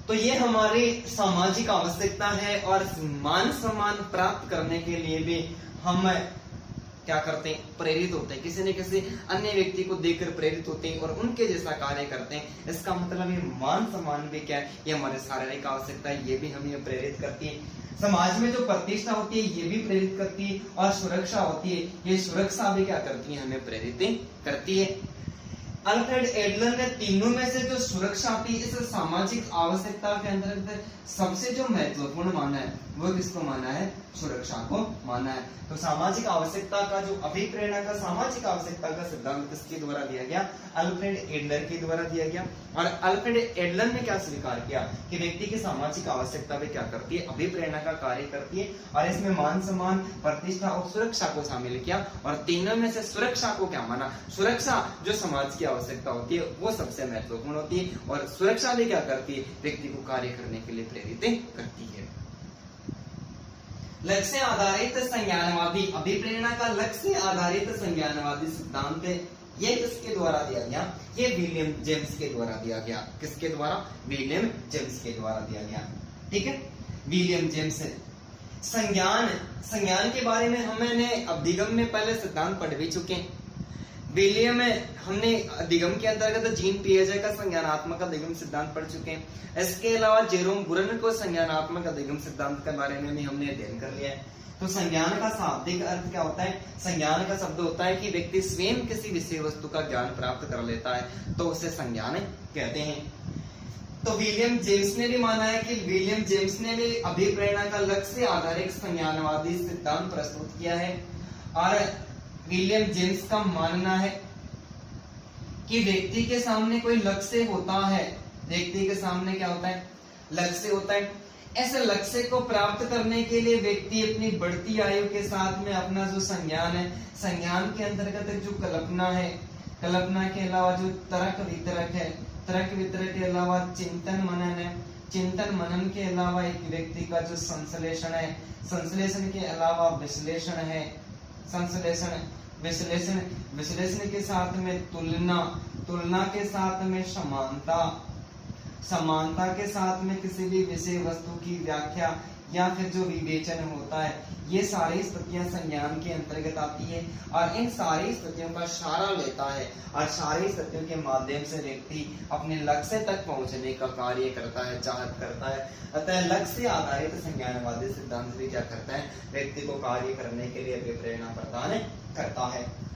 तो ये हमारी सामाजिक आवश्यकता है। और मान सम्मान प्राप्त करने के लिए भी हम क्या करते हैं, प्रेरित होते हैं, किसी न किसी अन्य व्यक्ति को देखकर प्रेरित होते हैं और उनके जैसा कार्य करते हैं। इसका मतलब ये मान सम्मान भी क्या है, ये हमारे शारीरिक आवश्यकता है, ये भी हमें प्रेरित करती है। समाज में जो प्रतिष्ठा होती है ये भी प्रेरित करती है, और सुरक्षा होती है, ये सुरक्षा भी क्या करती है, हमें प्रेरित करती है। अल्फ्रेड एडलर ने तीनों में से जो सुरक्षा थी, इस सामाजिक आवश्यकता के अंतर्गत सबसे जो महत्वपूर्ण माना है वो किसको माना है, सुरक्षा को माना है। तो सामाजिक आवश्यकता का जो अभिप्रेरणा का सामाजिक आवश्यकता का सिद्धांत किसके द्वारा दिया गया, अल्फ्रेड एडलर के द्वारा दिया गया। और अल्फ्रेड एडलर ने क्या स्वीकार किया कि व्यक्ति की सामाजिक आवश्यकता भी क्या करती है, अभिप्रेरणा का कार्य करती है, और इसमें मान सम्मान, प्रतिष्ठा और सुरक्षा को शामिल किया। और तीनों में से सुरक्षा को क्या माना, सुरक्षा जो समाज की आवश्यकता होती है वो सबसे महत्वपूर्ण होती है, और सुरक्षा भी क्या करती है, व्यक्ति को कार्य करने के लिए प्रेरित करती है। लक्ष्य आधारित संज्ञानवादी, अभिप्रेरणा का लक्ष्य आधारित संज्ञानवादी सिद्धांत है, ये किसके द्वारा दिया गया, ये विलियम जेम्स के द्वारा दिया गया। किसके द्वारा, विलियम जेम्स के द्वारा दिया गया। ठीक है, विलियम जेम्स। संज्ञान के बारे में हमने अधिगम में पहले सिद्धांत पढ़ भी चुके हैं। विलियम हमने अधिगम के अंतर्गत जीन पिएजे का संज्ञानात्मक अधिगम सिद्धांत पढ़ चुके हैं। इसके अलावा जेरोम बुरन को संज्ञानात्मक अधिगम सिद्धांत के बारे में भी हमने अध्ययन कर लिया है। तो संज्ञान का शाब्दिक अर्थ क्या होता है, संज्ञान का शब्द होता है कि व्यक्ति स्वयं किसी विषय वस्तु का ज्ञान प्राप्त कर लेता है, तो उसे संज्ञान कहते हैं। तो विलियम जेम्स ने भी माना है कि विलियम जेम्स ने भी अभिप्रेरणा का लक्ष्य आधारित संज्ञानवादी सिद्धांत प्रस्तुत किया है। और विलियम जेम्स का मानना है कि व्यक्ति के सामने कोई लक्ष्य होता है, व्यक्ति के सामने क्या होता है, लक्ष्य होता है। ऐसे लक्ष्य को प्राप्त करने के लिए व्यक्ति अपनी बढ़ती आयु के साथ में अपना जो संज्ञान है, संज्ञान के अंतर्गत जो कल्पना है, कल्पना के अलावा जो तर्क वितरक है, तर्क वितरक के अलावा चिंतन मनन है, चिंतन मनन के अलावा एक व्यक्ति का जो संश्लेषण है, संश्लेषण के अलावा विश्लेषण है, संश्लेषण विश्लेषण के साथ में तुलना, तुलना के साथ में समानता, समानता के साथ में किसी भी विषय वस्तु की व्याख्या या फिर जो विवेचन होता है, ये सारी स्थितियां संज्ञान के अंतर्गत आती है और इन सारी स्थितियों का सहारा लेता है और सारी स्थितियों के माध्यम से व्यक्ति अपने लक्ष्य तक पहुंचने का कार्य करता है, चाहत करता है। अतः लक्ष्य आधारित संज्ञानवादी सिद्धांत भी क्या करता है, व्यक्ति को कार्य करने के लिए अभिप्रेरणा प्रदान करता है।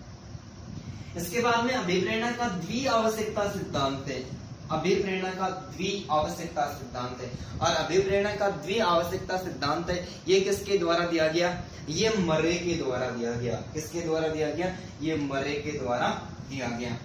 इसके बाद में अभिप्रेरणा का द्वि-आवश्यकता सिद्धांत है। अभिप्रेरणा का द्वि-आवश्यकता सिद्धांत है और अभिप्रेरणा का द्वि-आवश्यकता सिद्धांत है, ये किसके द्वारा दिया गया, ये मरे के द्वारा दिया गया। किसके द्वारा दिया गया, ये मरे के द्वारा दिया गया।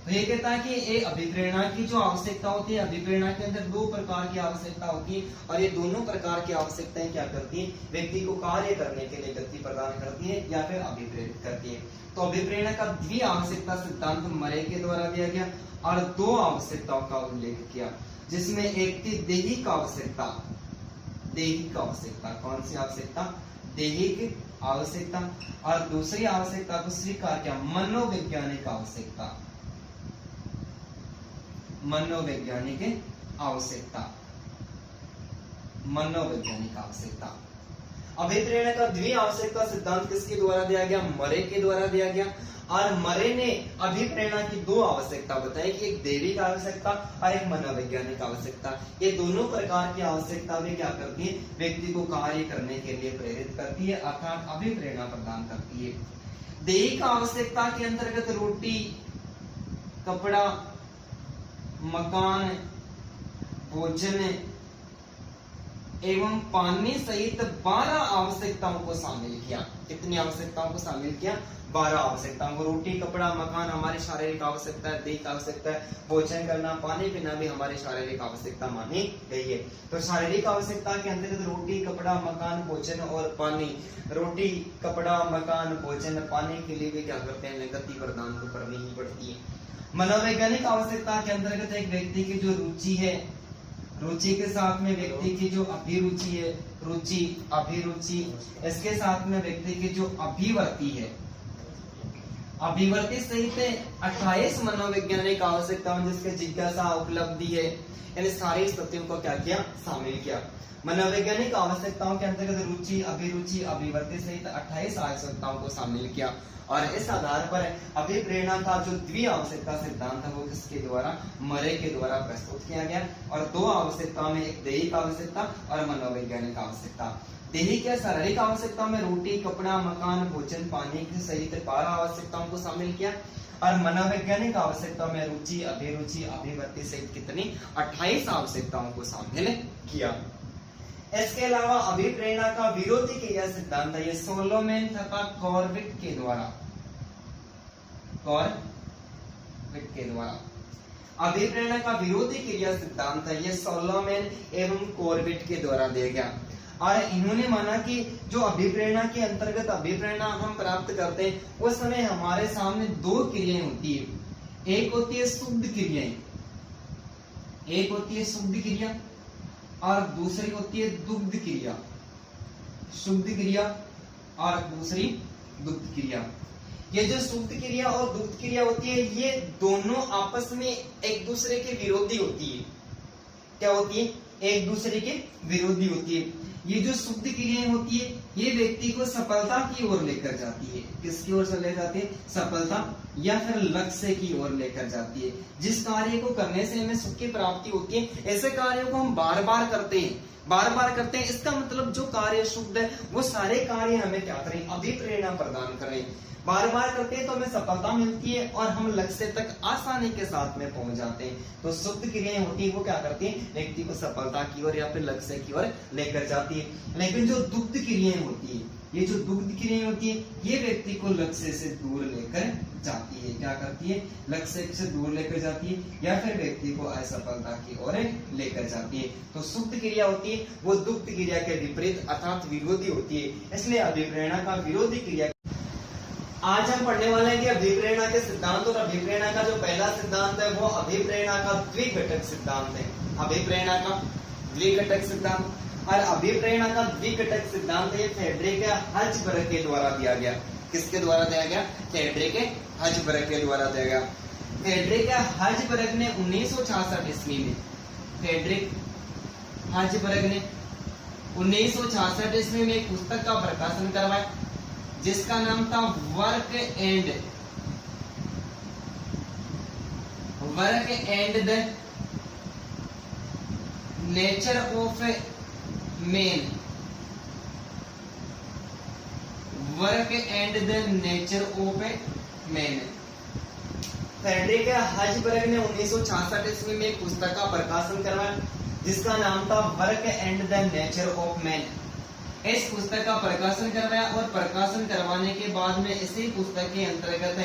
तो ये कहता है कि ये अभिप्रेरणा की जो आवश्यकता होती है, अभिप्रेरणा के अंदर दो प्रकार की आवश्यकता होती है और ये दोनों प्रकार की आवश्यकताएं क्या करती है, व्यक्ति को कार्य करने के लिए गति प्रदान करती है या फिर अभिप्रेरित करती है। तो अभिप्रेरणा का द्वि-आवश्यकता सिद्धांत मरे के द्वारा दिया गया और दो आवश्यकताओं का उल्लेख किया, जिसमें एक थी दैहिक आवश्यकता। दैहिक आवश्यकता, कौन सी आवश्यकता, दैहिक आवश्यकता, और दूसरी आवश्यकता को स्वीकार किया, मनोवैज्ञानिक आवश्यकता। मनोवैज्ञानिक आवश्यकता, मनोवैज्ञानिक आवश्यकता। अभिप्रेरणा का द्वि-आवश्यकता सिद्धांत किसके द्वारा दिया गया, मरे के द्वारा दिया गया और मरे ने अभिप्रेरणा की दो आवश्यकता बताई कि एक दैविक आवश्यकता और एक मनोवैज्ञानिक आवश्यकता। ये दोनों प्रकार की आवश्यकता भी क्या करती है, व्यक्ति को कार्य करने के लिए प्रेरित करती है, अर्थात अभिप्रेरणा प्रदान करती है। दैहिक आवश्यकता के अंतर्गत रोटी, कपड़ा, मकान, भोजन एवं पानी सहित 12 आवश्यकताओं को शामिल किया। कितनी आवश्यकताओं को शामिल किया, 12 आवश्यकताओं को। रोटी, कपड़ा, मकान हमारी शारीरिक आवश्यकता है, दैहिक आवश्यकता है। भोजन करना, पानी पीना भी हमारी शारीरिक आवश्यकता मानी गई है। तो शारीरिक आवश्यकता के अंतर्गत रोटी, कपड़ा, मकान, भोजन और पानी। रोटी, कपड़ा, मकान, भोजन, पानी के लिए भी क्या करते हैं, गति प्रदान तो करनी ही पड़ती है। मनोवैज्ञानिक आवश्यकता के अंतर्गत एक व्यक्ति की जो रुचि है, रुचि के साथ में व्यक्ति की जो अभिरुचि है, रुचि, अभिरुचि, इसके साथ में व्यक्ति की जो अभिवर्ती है, अभिवर्ती सहित 28 मनोवैज्ञानिक आवश्यकताओं जिसके जिज्ञासा, उपलब्धि है, इन सारी स्थितियों को क्या किया, शामिल किया। मनोवैज्ञानिक आवश्यकताओं के अंतर्गत रुचि, अभिरुचि, अभिवर्ती सहित 28 आवश्यकताओं को शामिल किया और इस आधार पर अभिप्रेरणा का जो द्वि-आवश्यकता सिद्धांत है वो किसके द्वारा, मरे के द्वारा प्रस्तुत किया गया। और दो आवश्यकताओं में एक दैहिक आवश्यकता और मनोवैज्ञानिक आवश्यकता। दैहिक या शारीरिक आवश्यकता में रोटी, कपड़ा, मकान, भोजन, पानी सहित 12 आवश्यकताओं को शामिल किया और मनोवैज्ञानिक आवश्यकता में रुचि, अभिरुचि, अभिवर्ती सहित कितनी, 28 आवश्यकताओं को शामिल किया। इसके अलावा अभिप्रेरणा का विरोधी क्रिया सिद्धांत है, ये सोलोमैन तथा कॉर्बेट के द्वारा, कॉर्बेट के द्वारा अभिप्रेरणा का विरोधी क्रिया सिद्धांत है, ये सोलोमैन एवं कॉर्बेट के द्वारा दिया गया। और इन्होंने माना कि जो अभिप्रेरणा के अंतर्गत अभिप्रेरणा हम प्राप्त करते हैं उस समय हमारे सामने दो क्रियाएं होती है। एक होती है शुद्ध क्रियाएं, एक होती है शुद्ध क्रिया और दूसरी होती है दुग्ध क्रिया। शुद्ध क्रिया और दूसरी दुग्ध क्रिया। ये जो शुद्ध क्रिया और दुग्ध क्रिया होती है ये दोनों आपस में एक दूसरे के विरोधी होती है। क्या होती है, एक दूसरे के विरोधी होती है। ये जो शुद्ध क्रियाएं होती है ये व्यक्ति को सफलता की ओर लेकर जाती है। किसकी ओर से ले जाती है, सफलता या फिर लक्ष्य की ओर लेकर जाती है। जिस कार्य को करने से हमें सुख की प्राप्ति होती है ऐसे कार्यों को हम बार बार करते हैं, बार बार करते हैं। इसका मतलब जो कार्य शुद्ध है वो सारे कार्य हमें क्या करें, अभिप्रेरणा प्रदान करें। बार बार करते हैं तो हमें सफलता मिलती है और हम लक्ष्य तक आसानी के साथ में पहुंच जाते हैं। तो शुद्ध क्रियाएं होती है वो क्या करती है, व्यक्ति को सफलता की ओर या फिर लक्ष्य की ओर लेकर जाती है। लेकिन जो दुग्ध क्रियाएं होती है, ये जो दुग्ध क्रियाएं होती है ये व्यक्ति को लक्ष्य से दूर लेकर जाती है। क्या करती है, लक्ष्य से दूर लेकर जाती है या फिर व्यक्ति को असफलता की ओर लेकर जाती है। तो शुद्ध क्रिया होती है वो दुग्ध क्रिया के विपरीत अर्थात विरोधी होती है। इसलिए अभिप्रेरणा का विरोधी क्रिया। आज हम पढ़ने वाले हैं कि अभिप्रेरणा के सिद्धांत, और अभिप्रेरणा का जो पहला सिद्धांत है वो अभिप्रेरणा का द्विघटक सिद्धांत है। अभिप्रेरणा का द्विघटक सिद्धांत, और अभिप्रेरणा का द्विघटक सिद्धांत ये फ्रेडरिक हर्ट्जबर्ग के द्वारा दिया गया। किसके द्वारा दिया गया, फ्रेडरिक हर्ट्जबर्ग के द्वारा दिया गया। फ्रेडरिक हर्ज़बर्ग ने 1966 ईस्वी में, फ्रेडरिक हर्ज़बर्ग ने 1966 ईस्वी में एक पुस्तक का प्रकाशन करवाया जिसका नाम था work and the nature of man, work and the nature of man. Frederick Herzberg ने 1966 ईस्वी में एक पुस्तक का प्रकाशन करवाया जिसका नाम था work and the nature of man. इस पुस्तक का प्रकाशन करवाया और प्रकाशन करवाने के बाद में इसी पुस्तक के अंतर्गत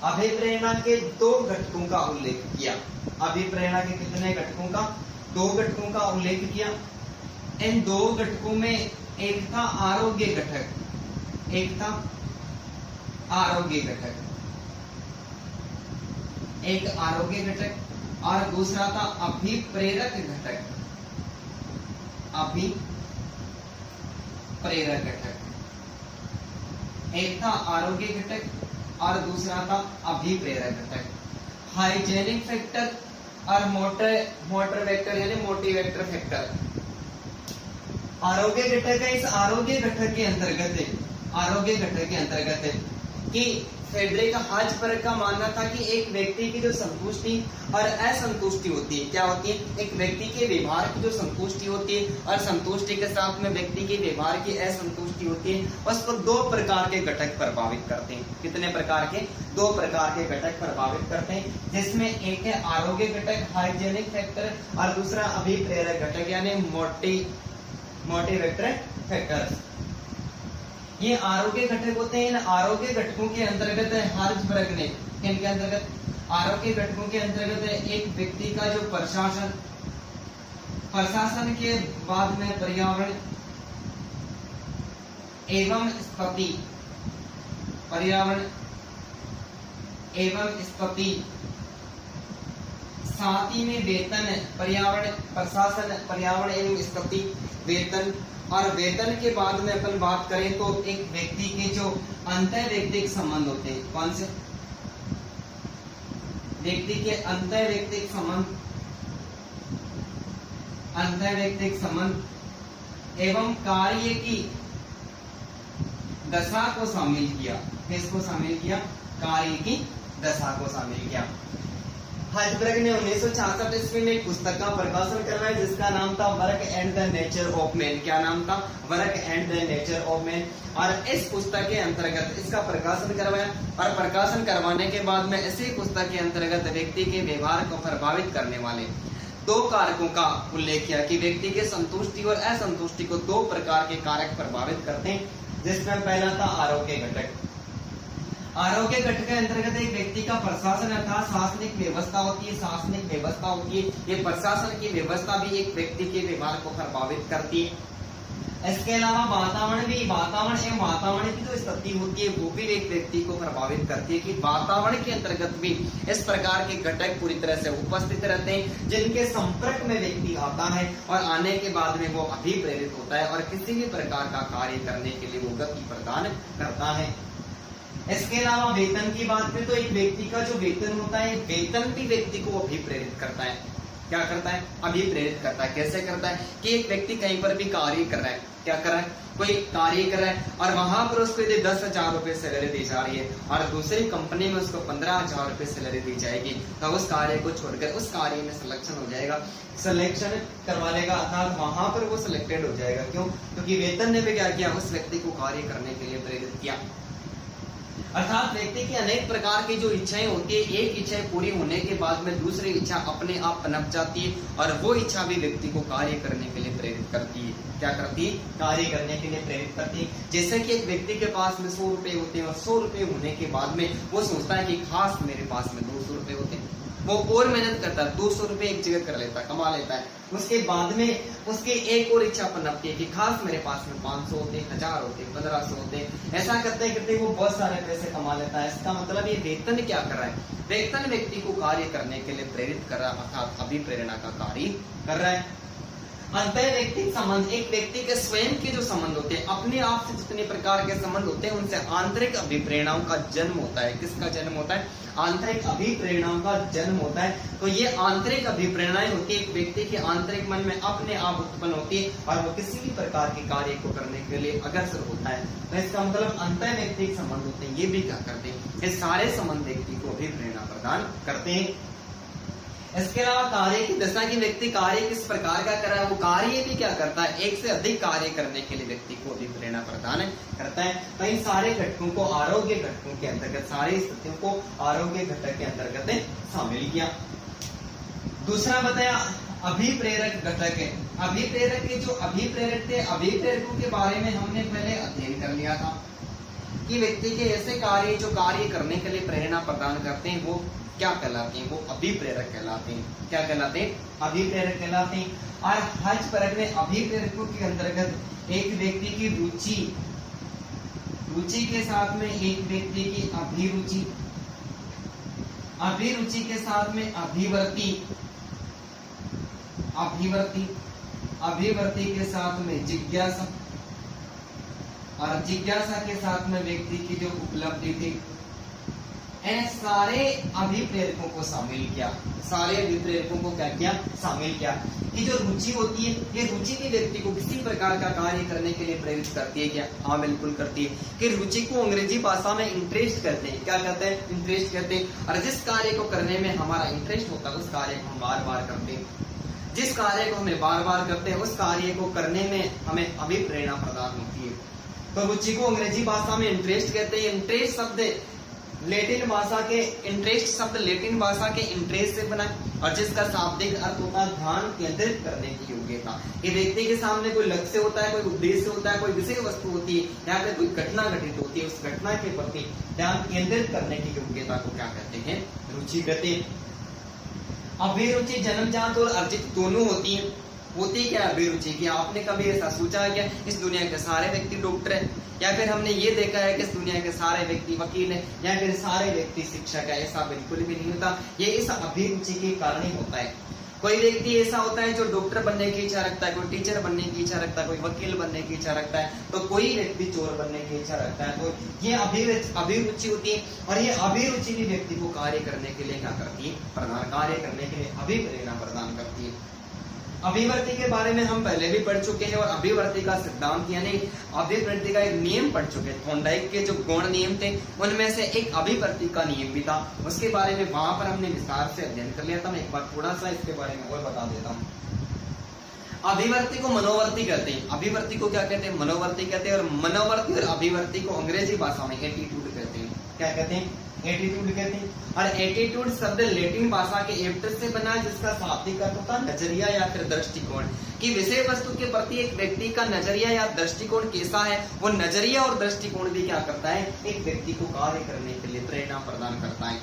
अभिप्रेरणा के 2 घटकों का उल्लेख किया। अभिप्रेरणा के कितने घटकों का? 2 घटकों का उल्लेख किया। इन 2 घटकों में एक था आरोग्य घटक, एक था आरोग्य घटक, एक आरोग्य घटक और दूसरा था अभिप्रेरक घटक, अभिप्रेरक घटक। एक था आरोग्य घटक और दूसरा था अभिप्रेरक घटक। हाइजेनिक फैक्टर और मोटर वेक्टर यानी मोटिवेटर फैक्टर। आरोग्य घटक है, इस आरोग्य घटक के अंतर्गत है कि फ्रेडरिक हर्ज़बर्ग का मानना था कि एक व्यक्ति की जो संतुष्टि और असंतुष्टि होती है, क्या होती है? एक व्यक्ति के व्यवहार की जो संतुष्टि होती है और संतुष्टि के साथ में व्यक्ति के व्यवहार की असंतुष्टि होती है, उसको 2 प्रकार के घटक प्रभावित करते हैं। कितने प्रकार के? 2 प्रकार के घटक प्रभावित करते हैं, जिसमें एक है आरोग्य घटक हाइजेनिक फैक्टर और दूसरा अभिप्रेरक घटक यानी मोटिवेटर फैक्टर्स। ये आरोग्य घटक होते हैं। इन आरोग्य घटकों के अंतर्गत हर्ज़बर्ग ने, इनके अंतर्गत आरोग्य घटकों के अंतर्गत एक व्यक्ति का जो प्रशासन के बाद में पर्यावरण एवं स्थिति, पर्यावरण एवं स्थिति, साथ ही में वेतन, पर्यावरण, प्रशासन, पर्यावरण एवं स्थिति, वेतन और वेतन के बाद में अपन बात करें तो एक व्यक्ति के जो अंतर्वैयक्तिक संबंध होते हैं, कौन से? व्यक्ति के अंतर्वैयक्तिक संबंध एवं कार्य की दशा को शामिल किया। किसको शामिल किया? कार्य की दशा को शामिल किया। हर्ज़बर्ग ने 1966 ईस्वी में एक पुस्तक का प्रकाशन करवाया जिसका नाम था work and the nature of man. क्या नाम था? Work and the nature of man. और इस पुस्तक के अंतर्गत इसका प्रकाशन करवाया और प्रकाशन करवाने के बाद में इसी पुस्तक के अंतर्गत व्यक्ति के व्यवहार को प्रभावित करने वाले 2 कारकों का उल्लेख किया कि व्यक्ति के संतुष्टि और असंतुष्टि को 2 प्रकार के कारक प्रभावित करते हैं, जिसमें पहला था आरोग्य घटक। आरोग्य घटक के अंतर्गत एक व्यक्ति का प्रशासन अर्थात शासनिक व्यवस्था होती है, शासनिक व्यवस्था होती है। ये प्रशासन की व्यवस्था भी एक व्यक्ति के व्यवहार को प्रभावित करती है। इसके अलावा वातावरण एवं वातावरण की जो स्थिति होती है वो भी एक व्यक्ति को प्रभावित करती है कि वातावरण के अंतर्गत भी इस प्रकार के घटक पूरी तरह से उपस्थित रहते हैं, जिनके संपर्क में व्यक्ति आता है और आने के बाद में वो अभिप्रेरित होता है और किसी भी प्रकार का कार्य करने के लिए वो गति प्रदान करता है। इसके अलावा वेतन की बात करें तो एक व्यक्ति का जो वेतन होता है, वेतन भी व्यक्ति को अभिप्रेरित करता है। क्या करता है? अभिप्रेरित करता है। कैसे करता है? कि एक व्यक्ति कहीं पर भी कार्य कर रहा है, क्या कर रहा है? कोई कार्य कर रहा है और वहां पर उसको यदि 10,000 रुपए सैलरी दी जा रही है और दूसरी कंपनी में उसको 15,000 रुपए सैलरी दी जाएगी, तो उस कार्य को छोड़कर उस कार्य में सिलेक्शन हो जाएगा, सिलेक्शन करवा लेगा अर्थात वहां पर वो सिलेक्टेड हो जाएगा। क्यों? क्योंकि वेतन ने भी क्या किया? उस व्यक्ति को कार्य करने के लिए प्रेरित किया। अर्थात व्यक्ति की अनेक प्रकार की जो इच्छाएं होती है, एक इच्छा पूरी होने के बाद में दूसरी इच्छा अपने आप पनप जाती है और वो इच्छा भी व्यक्ति को कार्य करने के लिए प्रेरित करती है। क्या करती है? कार्य करने के लिए प्रेरित करती है। जैसे कि एक व्यक्ति के पास में 100 रुपए होते हैं और 100 रुपए होने के बाद में वो सोचता है कि खास मेरे पास में 200 रुपए होते हैं, वो और मेहनत करता है, 200 रुपए एक जगह कर लेता है, कमा लेता है। उसके बाद में उसकी एक और इच्छा पनपती है कि खास मेरे पास में 500 होते, 1000 होते, 1500 होते। ऐसा करते करते वो बहुत सारे पैसे कमा लेता है। इसका मतलब ये वेतन क्या कर रहा है? वेतन व्यक्ति को कार्य करने के लिए प्रेरित कर रहा है, अर्थात अभिप्रेरणा का कार्य कर रहा है। अंतः व्यक्तिक संबंध, एक व्यक्ति के स्वयं के जो संबंध होते हैं, अपने आप से जितने प्रकार के संबंध होते हैं, उनसे आंतरिक अभिप्रेरणाओं का जन्म होता है। किसका जन्म होता है? आंतरिक अभिप्रेरणाओं का जन्म होता है। तो ये आंतरिक अभिप्रेरणाएं होती है एक व्यक्ति के आंतरिक मन में अपने आप उत्पन्न होती है और वो किसी भी प्रकार के कार्य को करने के लिए अग्रसर होता है। तो इसका मतलब अंतः व्यक्तिक संबंध होते हैं, ये भी क्या करते हैं? ये सारे संबंध व्यक्ति को अभिप्रेरणा प्रदान करते हैं। इसके अलावा कार्य की दशा की व्यक्ति कार्य किस प्रकार का कर रहा है, वो कार्य भी क्या करता है? एक से अधिक कार्य करने के लिए व्यक्ति को अभिप्रेरणा प्रदान करता है। तो इन सारे घटकों को आरोग्य घटकों के अंतर्गत, सारी स्थितियों को आरोग्य घटक के अंतर्गत शामिल किया। दूसरा बताया अभिप्रेरक घटक है। अभिप्रेरक के जो अभिप्रेरक थे, अभिप्रेरकों के बारे में हमने पहले अध्ययन कर लिया था कि व्यक्ति के ऐसे कार्य जो कार्य करने के लिए प्रेरणा प्रदान करते हैं वो क्या कहलाते हैं? वो अभिप्रेरक कहलाते हैं। क्या कहलाते हैं? अभिप्रेरक कहलाते हैं। और हज परक में अभिप्रेरकों के अंतर्गत एक व्यक्ति की रुचि के साथ में एक व्यक्ति की अभिरुचि, अभिरुचि के साथ में अभिवर्ती, अभिवर्ती के साथ में जिज्ञासा, और जिज्ञासा के साथ में व्यक्ति की जो उपलब्धि थी, इन सारे अभिप्रेरकों को शामिल किया। सारे अभिप्रेरकों को क्या किया? शामिल किया। कि जो रुचि होती है, ये रुचि भी व्यक्ति को किसी प्रकार का कार्य करने के लिए प्रेरित करती है क्या? हाँ, बिल्कुल करती है। कि रुचि को अंग्रेजी भाषा में इंटरेस्ट कहते हैं। क्या कहते हैं? इंटरेस्ट कहते हैं। और जिस कार्य को करने में हमारा इंटरेस्ट होता है उस कार्य को हम बार बार करते हैं। जिस कार्य को हमें बार बार करते हैं उस कार्य को करने में हमें अभिप्रेरणा प्रदान होती है। तो रुचि को अंग्रेजी भाषा में इंटरेस्ट कहते हैं। इंटरेस्ट शब्द लैटिन भाषा के, इंटरेस्ट शब्द लैटिन भाषा के इंटरेस्ट से बना और जिसका शाब्दिक अर्थ होता है ध्यान केंद्रित करने की योग्यता। ये व्यक्ति के सामने कोई लक्ष्य होता है, कोई उद्देश्य होता है, कोई विषय वस्तु होती है, या फिर कोई घटना घटित होती है, उस घटना के प्रति ध्यान केंद्रित करने की योग्यता को क्या कहते हैं? रुचि कहते हैं। अभिरुचि जन्मजात और अर्जित दोनों होती है। होती क्या अभिरुचि? की आपने कभी ऐसा सोचा है क्या इस दुनिया के सारे व्यक्ति डॉक्टर हैं, या फिर हमने ये देखा है कि इस दुनिया के सारे व्यक्ति वकील हैं, या फिर सारे व्यक्ति शिक्षक है? ऐसा बिल्कुल भी नहीं होता। ये इस अभिरुचि के कारण ही होता है। कोई व्यक्ति ऐसा होता है जो डॉक्टर बनने की इच्छा रखता है, कोई टीचर बनने की इच्छा रखता है, कोई वकील बनने की इच्छा रखता है, तो कोई व्यक्ति चोर बनने की इच्छा रखता है। तो ये अभिरुचि होती है और ये अभिरुचि भी व्यक्ति को कार्य करने के लिए क्या करती है? प्रदान, कार्य करने के लिए अभिप्रेरणा प्रदान करती है। अभिवर्ती के बारे में हम पहले भी पढ़ चुके हैं और अभिवर्ती का सिद्धांत यानी अभिवर्ती का एक नियम पढ़ चुके हैं। थॉर्नडाइक के जो गौण नियम थे उनमें से एक अभिवर्ती का नियम भी था। उसके बारे में वहां पर हमने विस्तार से अध्ययन कर लिया था। मैं एक बार थोड़ा सा इसके बारे में और बता देता हूँ। अभिवर्ती को मनोवर्ती कहते हैं। अभिवर्ती को क्या कहते हैं? मनोवर्ती कहते हैं। और मनोवर्ती और अभिवर्ती को अंग्रेजी भाषा में एटीट्यूड कहते हैं। क्या कहते हैं? एटीट्यूड कहते हैं। और एटीट्यूड शब्द लैटिन भाषा के एप्टस से बना है जिसका शाब्दिक अर्थ होता है नजरिया या फिर दृष्टिकोण। कि विषय वस्तु के प्रति एक व्यक्ति का नजरिया या दृष्टिकोण कैसा है, वो नजरिया और दृष्टिकोण भी क्या करता है? एक व्यक्ति को कार्य करने के लिए प्रेरणा प्रदान करता है।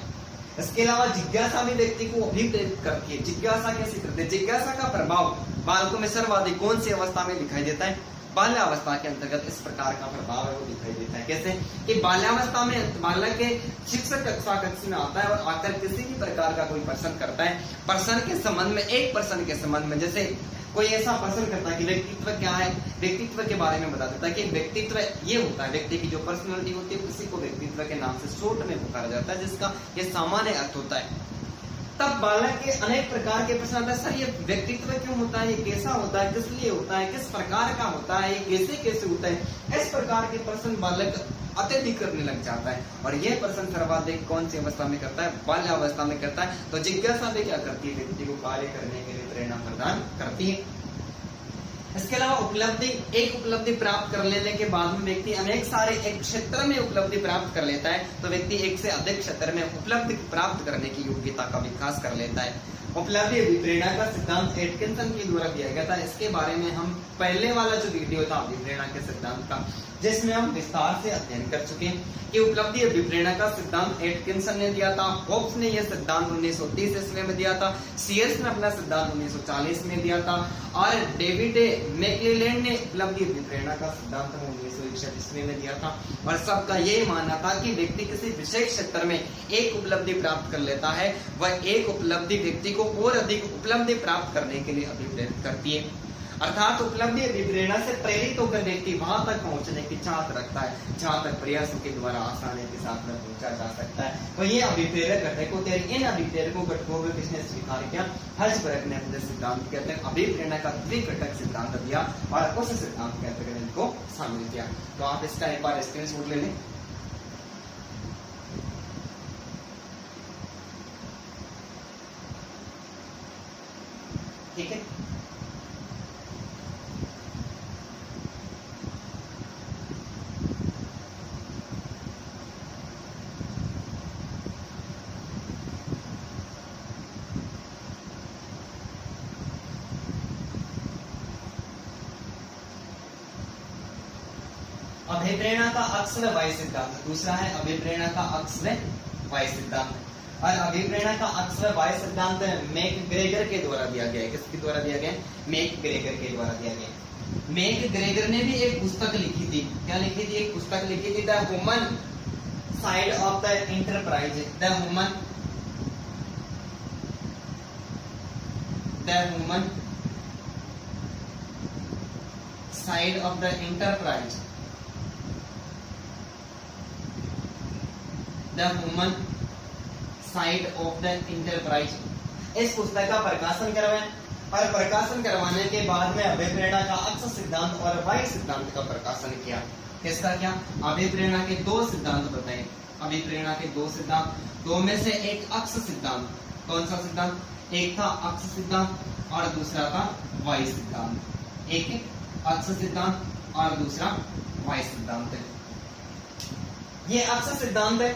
इसके अलावा जिज्ञासा भी व्यक्ति को अभिप्रेरित करती है। जिज्ञासा कैसे करते हैं? जिज्ञासा का प्रभाव बालकों में सर्वाधिक कौन सी अवस्था में दिखाई देता है? बाल्यावस्था के अंतर्गत इस प्रकार का प्रभाव है वो दिखाई देता है। कैसे? कि बाल्यावस्था में बालक के शिक्षक कक्षा में आता है और आकर किसी भी प्रकार का कोई प्रश्न करता है। प्रश्न के संबंध में, एक प्रश्न के संबंध में, जैसे कोई ऐसा प्रश्न करता है कि व्यक्तित्व क्या है, व्यक्तित्व के बारे में बता देता है कि व्यक्तित्व ये होता है, व्यक्ति की जो पर्सनैलिटी होती है उसी को व्यक्तित्व के नाम से शॉर्ट में पुकारा जाता है, जिसका ये सामान्य अर्थ होता है। तब बालक के अनेक प्रकार के प्रश्न आते हैं। सर, ये व्यक्तित्व क्यों होता है, ये कैसा होता है, किस लिए होता है, किस प्रकार का होता है, ये कैसे कैसे होता है, इस प्रकार के प्रश्न बालक अत्यधिक करने लग जाता है। और यह प्रश्न सर्वाधिक कौन सी अवस्था में करता है? बाल्यावस्था में करता है। तो जिज्ञासा भी क्या करती है? व्यक्ति को कार्य करने के लिए प्रेरणा प्रदान करती है। इसके अलावा उपलब्धि, एक उपलब्धि प्राप्त कर लेने के बाद में व्यक्ति अनेक सारे एक क्षेत्र में उपलब्धि प्राप्त कर लेता है, तो व्यक्ति एक से अधिक क्षेत्र में उपलब्धि प्राप्त करने की योग्यता का विकास कर लेता है। उपलब्धि अभिप्रेरणा का सिद्धांत एटकिंसन के द्वारा दिया गया था। इसके बारे में हम पहले वाला जो वीडियो था अभिप्रेरणा के सिद्धांत का, जिसमें हम विस्तार से अध्ययन कर चुके हैं कि उपलब्धि अभिप्रेरणा का सिद्धांत एटकिंसन ने दिया था, होप्स ने यह सिद्धांत 1930 ईस्वी में दिया था, सीयर्स ने अपना सिद्धांत 1940 में दिया था, और डेविड मैक्लेलैंड ने उपलब्धि अभिप्रेरणा का सिद्धांत 1961 ईस्वी में दिया था। और सबका यही मानना था कि व्यक्ति किसी विशेष क्षेत्र में एक उपलब्धि प्राप्त कर लेता है, वह एक उपलब्धि व्यक्ति को और अधिक उपलब्धि प्राप्त करने के लिए अभिप्रेरित करती है। अर्थात उपलब्धि अभिप्रेरणा से प्रेरित होकर व्यक्ति वहां तक पहुंचने की चाहत रखता है जहां तक प्रयासों के द्वारा आसानी के साथ में पहुंचा जा सकता है। तो ये अभिप्रेरक घटक होते हैं। इन अभिप्रेरकों घटकों को किसने स्वीकार किया? हर्षबर्ग ने अपने सिद्धांत के अंदर अभिप्रेरणा का द्विघटक सिद्धांत दिया और उस सिद्धांत के अंतर्गत इनको शामिल किया। तो आप इसका एक बार स्क्रीनशॉट ले लें। ठीक है, अभिप्रेरणा का अक्ष व वाय सिद्धांत। दूसरा है अभिप्रेरणा का अक्ष व वाय सिद्धांत। और अभिप्रेरणा का अक्ष व वाय सिद्धांत मैकग्रेगर के द्वारा दिया गया है। किसके द्वारा दिया गया? मैकग्रेगर के द्वारा दिया गया। मैकग्रेगर ने भी एक पुस्तक लिखी थी। क्या लिखी थी? एक पुस्तक लिखी थी, the human side of the enterprise. The human side of the enterprise. The human side of the enterprise. इस पुस्तक का प्रकाशन करवाएं और प्रकाशन करवाने के बाद में अभिप्रेरणा का अक्ष सिद्धांत और वाय सिद्धांत का प्रकाशन किया। किसका क्या? अभिप्रेरणा के दो सिद्धांत बताए। अभिप्रेरणा के दो सिद्धांत, दो में से एक अक्ष सिद्धांत। कौन सा सिद्धांत? एक था अक्ष सिद्धांत और दूसरा था वाय सिद्धांत। एक अक्ष सिद्धांत और दूसरा वाय सिद्धांत है। ये अक्ष सिद्धांत है।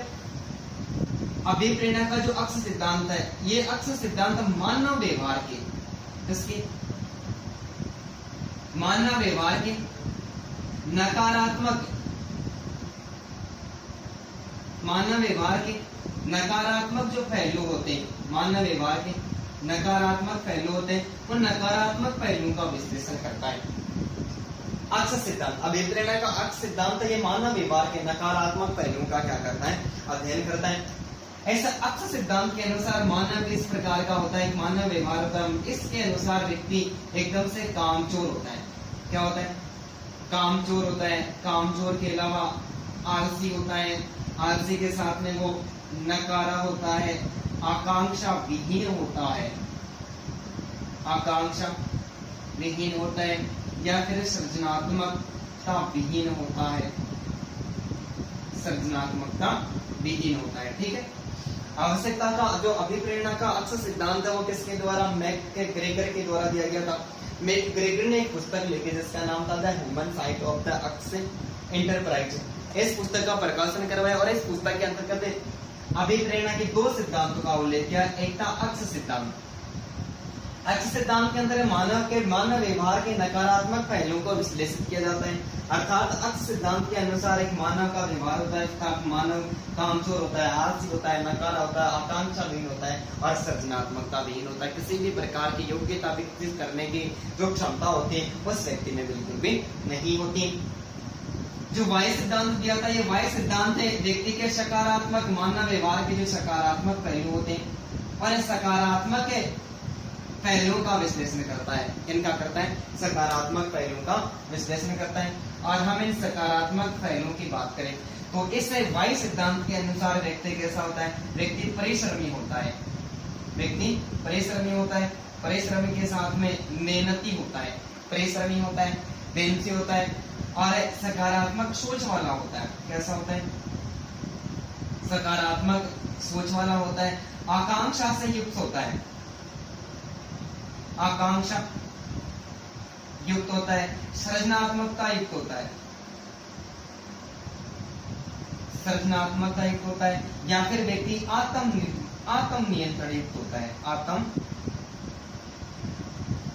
अभिप्रेरणा का जो अक्ष सिद्धांत है, ये अक्ष सिद्धांत मानव व्यवहार के, किसके? मानव व्यवहार के नकारात्मक, मानव व्यवहार के नकारात्मक जो पहलू होते हैं, मानव व्यवहार के नकारात्मक पहलू होते हैं, उन नकारात्मक पहलुओं का विश्लेषण करता है अक्ष सिद्धांत। अभिप्रेरणा का अक्ष सिद्धांत ये मानव व्यवहार के नकारात्मक पहलुओं का क्या करता है? अध्ययन करता है। ऐसा अक्ष सिद्धांत के अनुसार मानव इस प्रकार का होता है, मानव व्यवहार होता है। इसके अनुसार व्यक्ति एकदम से कामचोर होता है। क्या होता है? कामचोर होता है। कामचोर के अलावा आलसी होता है। आलसी के साथ में वो नकारा होता है। आकांक्षा विहीन होता है। आकांक्षा विहीन होता है या फिर सृजनात्मकता विहीन होता है। सृजनात्मकता विहीन होता है। ठीक है। आवश्यकता का जो अभिप्रेरणा का अक्ष सिद्धांत है वो किसके द्वारा? मैकग्रेगर के द्वारा दिया गया था। मैकग्रेगर ने एक पुस्तक लिखी जिसका नाम था the human side of the अक्ष एंटरप्राइज। इस पुस्तक का प्रकाशन करवाया और इस पुस्तक के अंतर्गत अभिप्रेरणा के दो सिद्धांतों का उल्लेख किया। एक था अक्ष सिद्धांत। अक्ष सिद्धांत के अंदर मानव व्यवहार के नकारात्मक पहलुओं को विश्लेषित किया जाता है। अर्थात अक्ष सिद्धांत के अनुसार एक मानव का व्यवहार होता है, मानव कामचोर होता है, आलसी होता है, नकारा होता है, आकांक्षा विहीन होता है और सृजनात्मकता विहीन होता है। किसी भी प्रकार की योग्यता विकसित करने की जो क्षमता होती है उस व्यक्ति में बिल्कुल भी नहीं होती। जो वाय सिद्धांत दिया था, ये वाय सिद्धांत है व्यक्ति के सकारात्मक मानव व्यवहार के जो सकारात्मक पहलू होते हैं और सकारात्मक पहलुओं का विश्लेषण करता है। इनका करता है सकारात्मक पहलुओं का विश्लेषण करता है। और हम इन सकारात्मक पहलुओं की बात करें तो इस वाय सिद्धांत के अनुसार व्यक्ति कैसा होता है? व्यक्ति परिश्रमी होता है। व्यक्ति परिश्रमी होता है। परिश्रमी के साथ में मेहनती होता है। परिश्रमी होता है, मेहनती होता है और सकारात्मक सोच वाला होता है। कैसा होता है? सकारात्मक सोच वाला होता है। आकांक्षा से युक्त होता है। आकांक्षा युक्त होता है। सृजनात्मकता युक्त होता है। सृजनात्मकता युक्त होता है या फिर व्यक्ति आत्म नियंत्रण युक्त होता है। आत्म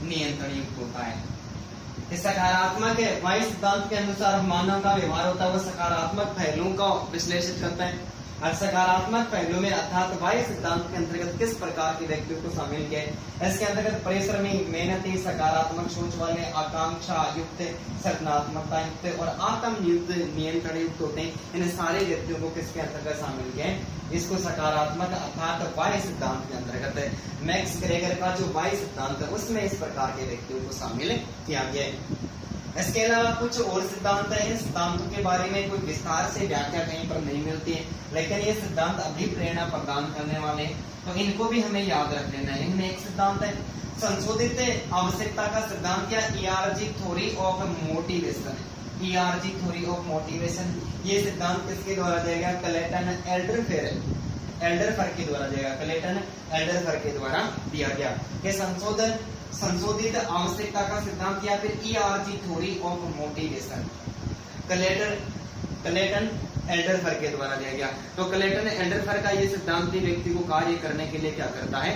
नियंत्रण युक्त होता है। सकारात्मक वाय सिद्धांत के अनुसार मानव का व्यवहार होता है वो सकारात्मक पहलुओं का विश्लेषित करता है। और सकारात्मक पहलू में अर्थात वाई सिद्धांत के अंतर्गत किस प्रकार के व्यक्तियों को शामिल किया है। इसके अंतर्गत परिश्रमी, मेहनती, सकारात्मक सोच वाले, आकांक्षा युक्त, सृजनात्मकता युक्त और आत्म युक्त, नियंत्रण युक्त होते हैं। इन सारे व्यक्तियों को किसके अंतर्गत शामिल किया है? इसको सकारात्मक अर्थात वाई सिद्धांत के अंतर्गत है। मैक्स ग्रेगर का जो वाई सिद्धांत है उसमें इस प्रकार के व्यक्तियों को शामिल किया गया है। इसके अलावा कुछ और सिद्धांत है, इन सिद्धांतों के बारे में कोई विस्तार से व्याख्या कहीं पर नहीं मिलती है, लेकिन ये सिद्धांत अभिप्रेरणा प्रदान करने वाले हैं, तो इनको भी हमें याद रख लेना है। इनमें एक सिद्धांत है संशोधित आवश्यकता का सिद्धांत या ERG theory of motivation. ERG theory of motivation ये सिद्धांत किसके द्वारा दिया गया? क्लेटन एल्डरफर के द्वारा दिया गया। क्लेटन एल्डरफर के द्वारा दिया गया कि संशोधित आवश्यकता का सिद्धांत या फिर ERG theory of motivation Clayton Alderfer के द्वारा दिया गया। तो क्लेटन एल्डरफर का ये सिद्धांत व्यक्ति को कार्य करने के लिए क्या करता है?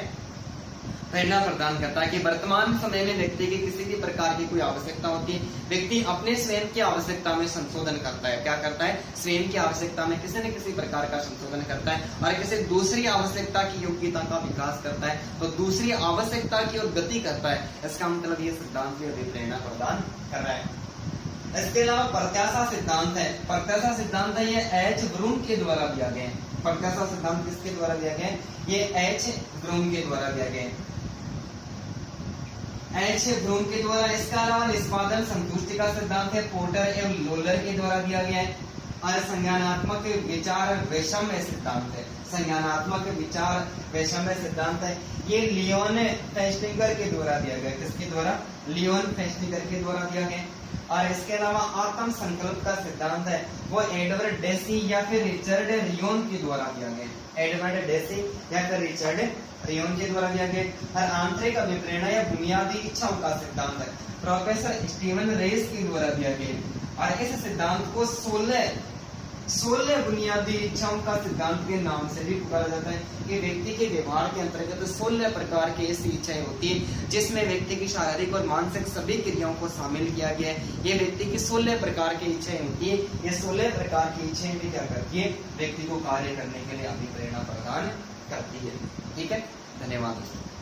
प्रेरणा प्रदान करता है कि वर्तमान समय में व्यक्ति की किसी भी प्रकार की कोई आवश्यकता होती है, व्यक्ति अपने स्वयं की आवश्यकता में संशोधन करता है। क्या करता है? स्वयं की आवश्यकता में किसी न किसी प्रकार का संशोधन करता है और किसी दूसरी आवश्यकता की योग्यता का विकास करता है, तो दूसरी आवश्यकता की ओर गति करता है। इसका मतलब ये सिद्धांत भी प्रेरणा प्रदान कर रहा है। इसके अलावा प्रत्याशा सिद्धांत है। प्रत्याशा सिद्धांत है ये एच ब्रूम के द्वारा दिया गया है। प्रत्याशा सिद्धांत किसके द्वारा दिया गया है? ये एच ब्रूम के द्वारा दिया गया है। एच ब्रूम के द्वारा। इसका अलावा निष्पादन संतुष्टि का सिद्धांत है, पोर्टर एवं लोलर के द्वारा दिया गया है। और संज्ञानात्मक विचार वैषम्य सिद्धांत है। संज्ञानात्मक विचार वैषम्य सिद्धांत है, ये लियोन फेस्टिंगर के द्वारा दिया गया। किसके द्वारा? लियोन फेस्टिंगर के द्वारा दिया गया। और इसके अलावा आत्म संकल्प का सिद्धांत है, वो एडवर्ड डेसी या फिर रिचर्ड रियोन के द्वारा दिया गया। एडवर्ड डेसी या फिर रिचर्ड रियोन के द्वारा दिया गया। और आंतरिक अभिप्रेरणा या बुनियादी इच्छाओं का सिद्धांत है, प्रोफेसर स्टीवन रेस के द्वारा दिया गया। और इस सिद्धांत को 16 बुनियादी इच्छाओं का सिद्धांत के नाम से भी पुकारा जाता है कि व्यक्ति के व्यवहार के अंतर्गत 16 प्रकार की ऐसी इच्छाएं होती है जिसमें व्यक्ति की शारीरिक और मानसिक सभी क्रियाओं को शामिल किया गया है। ये व्यक्ति की 16 प्रकार की इच्छाएं होती है। ये 16 प्रकार की इच्छाएं भी क्या करती है? व्यक्ति को कार्य करने के लिए अभिप्रेरणा प्रदान करती है। ठीक है, धन्यवाद दोस्तों।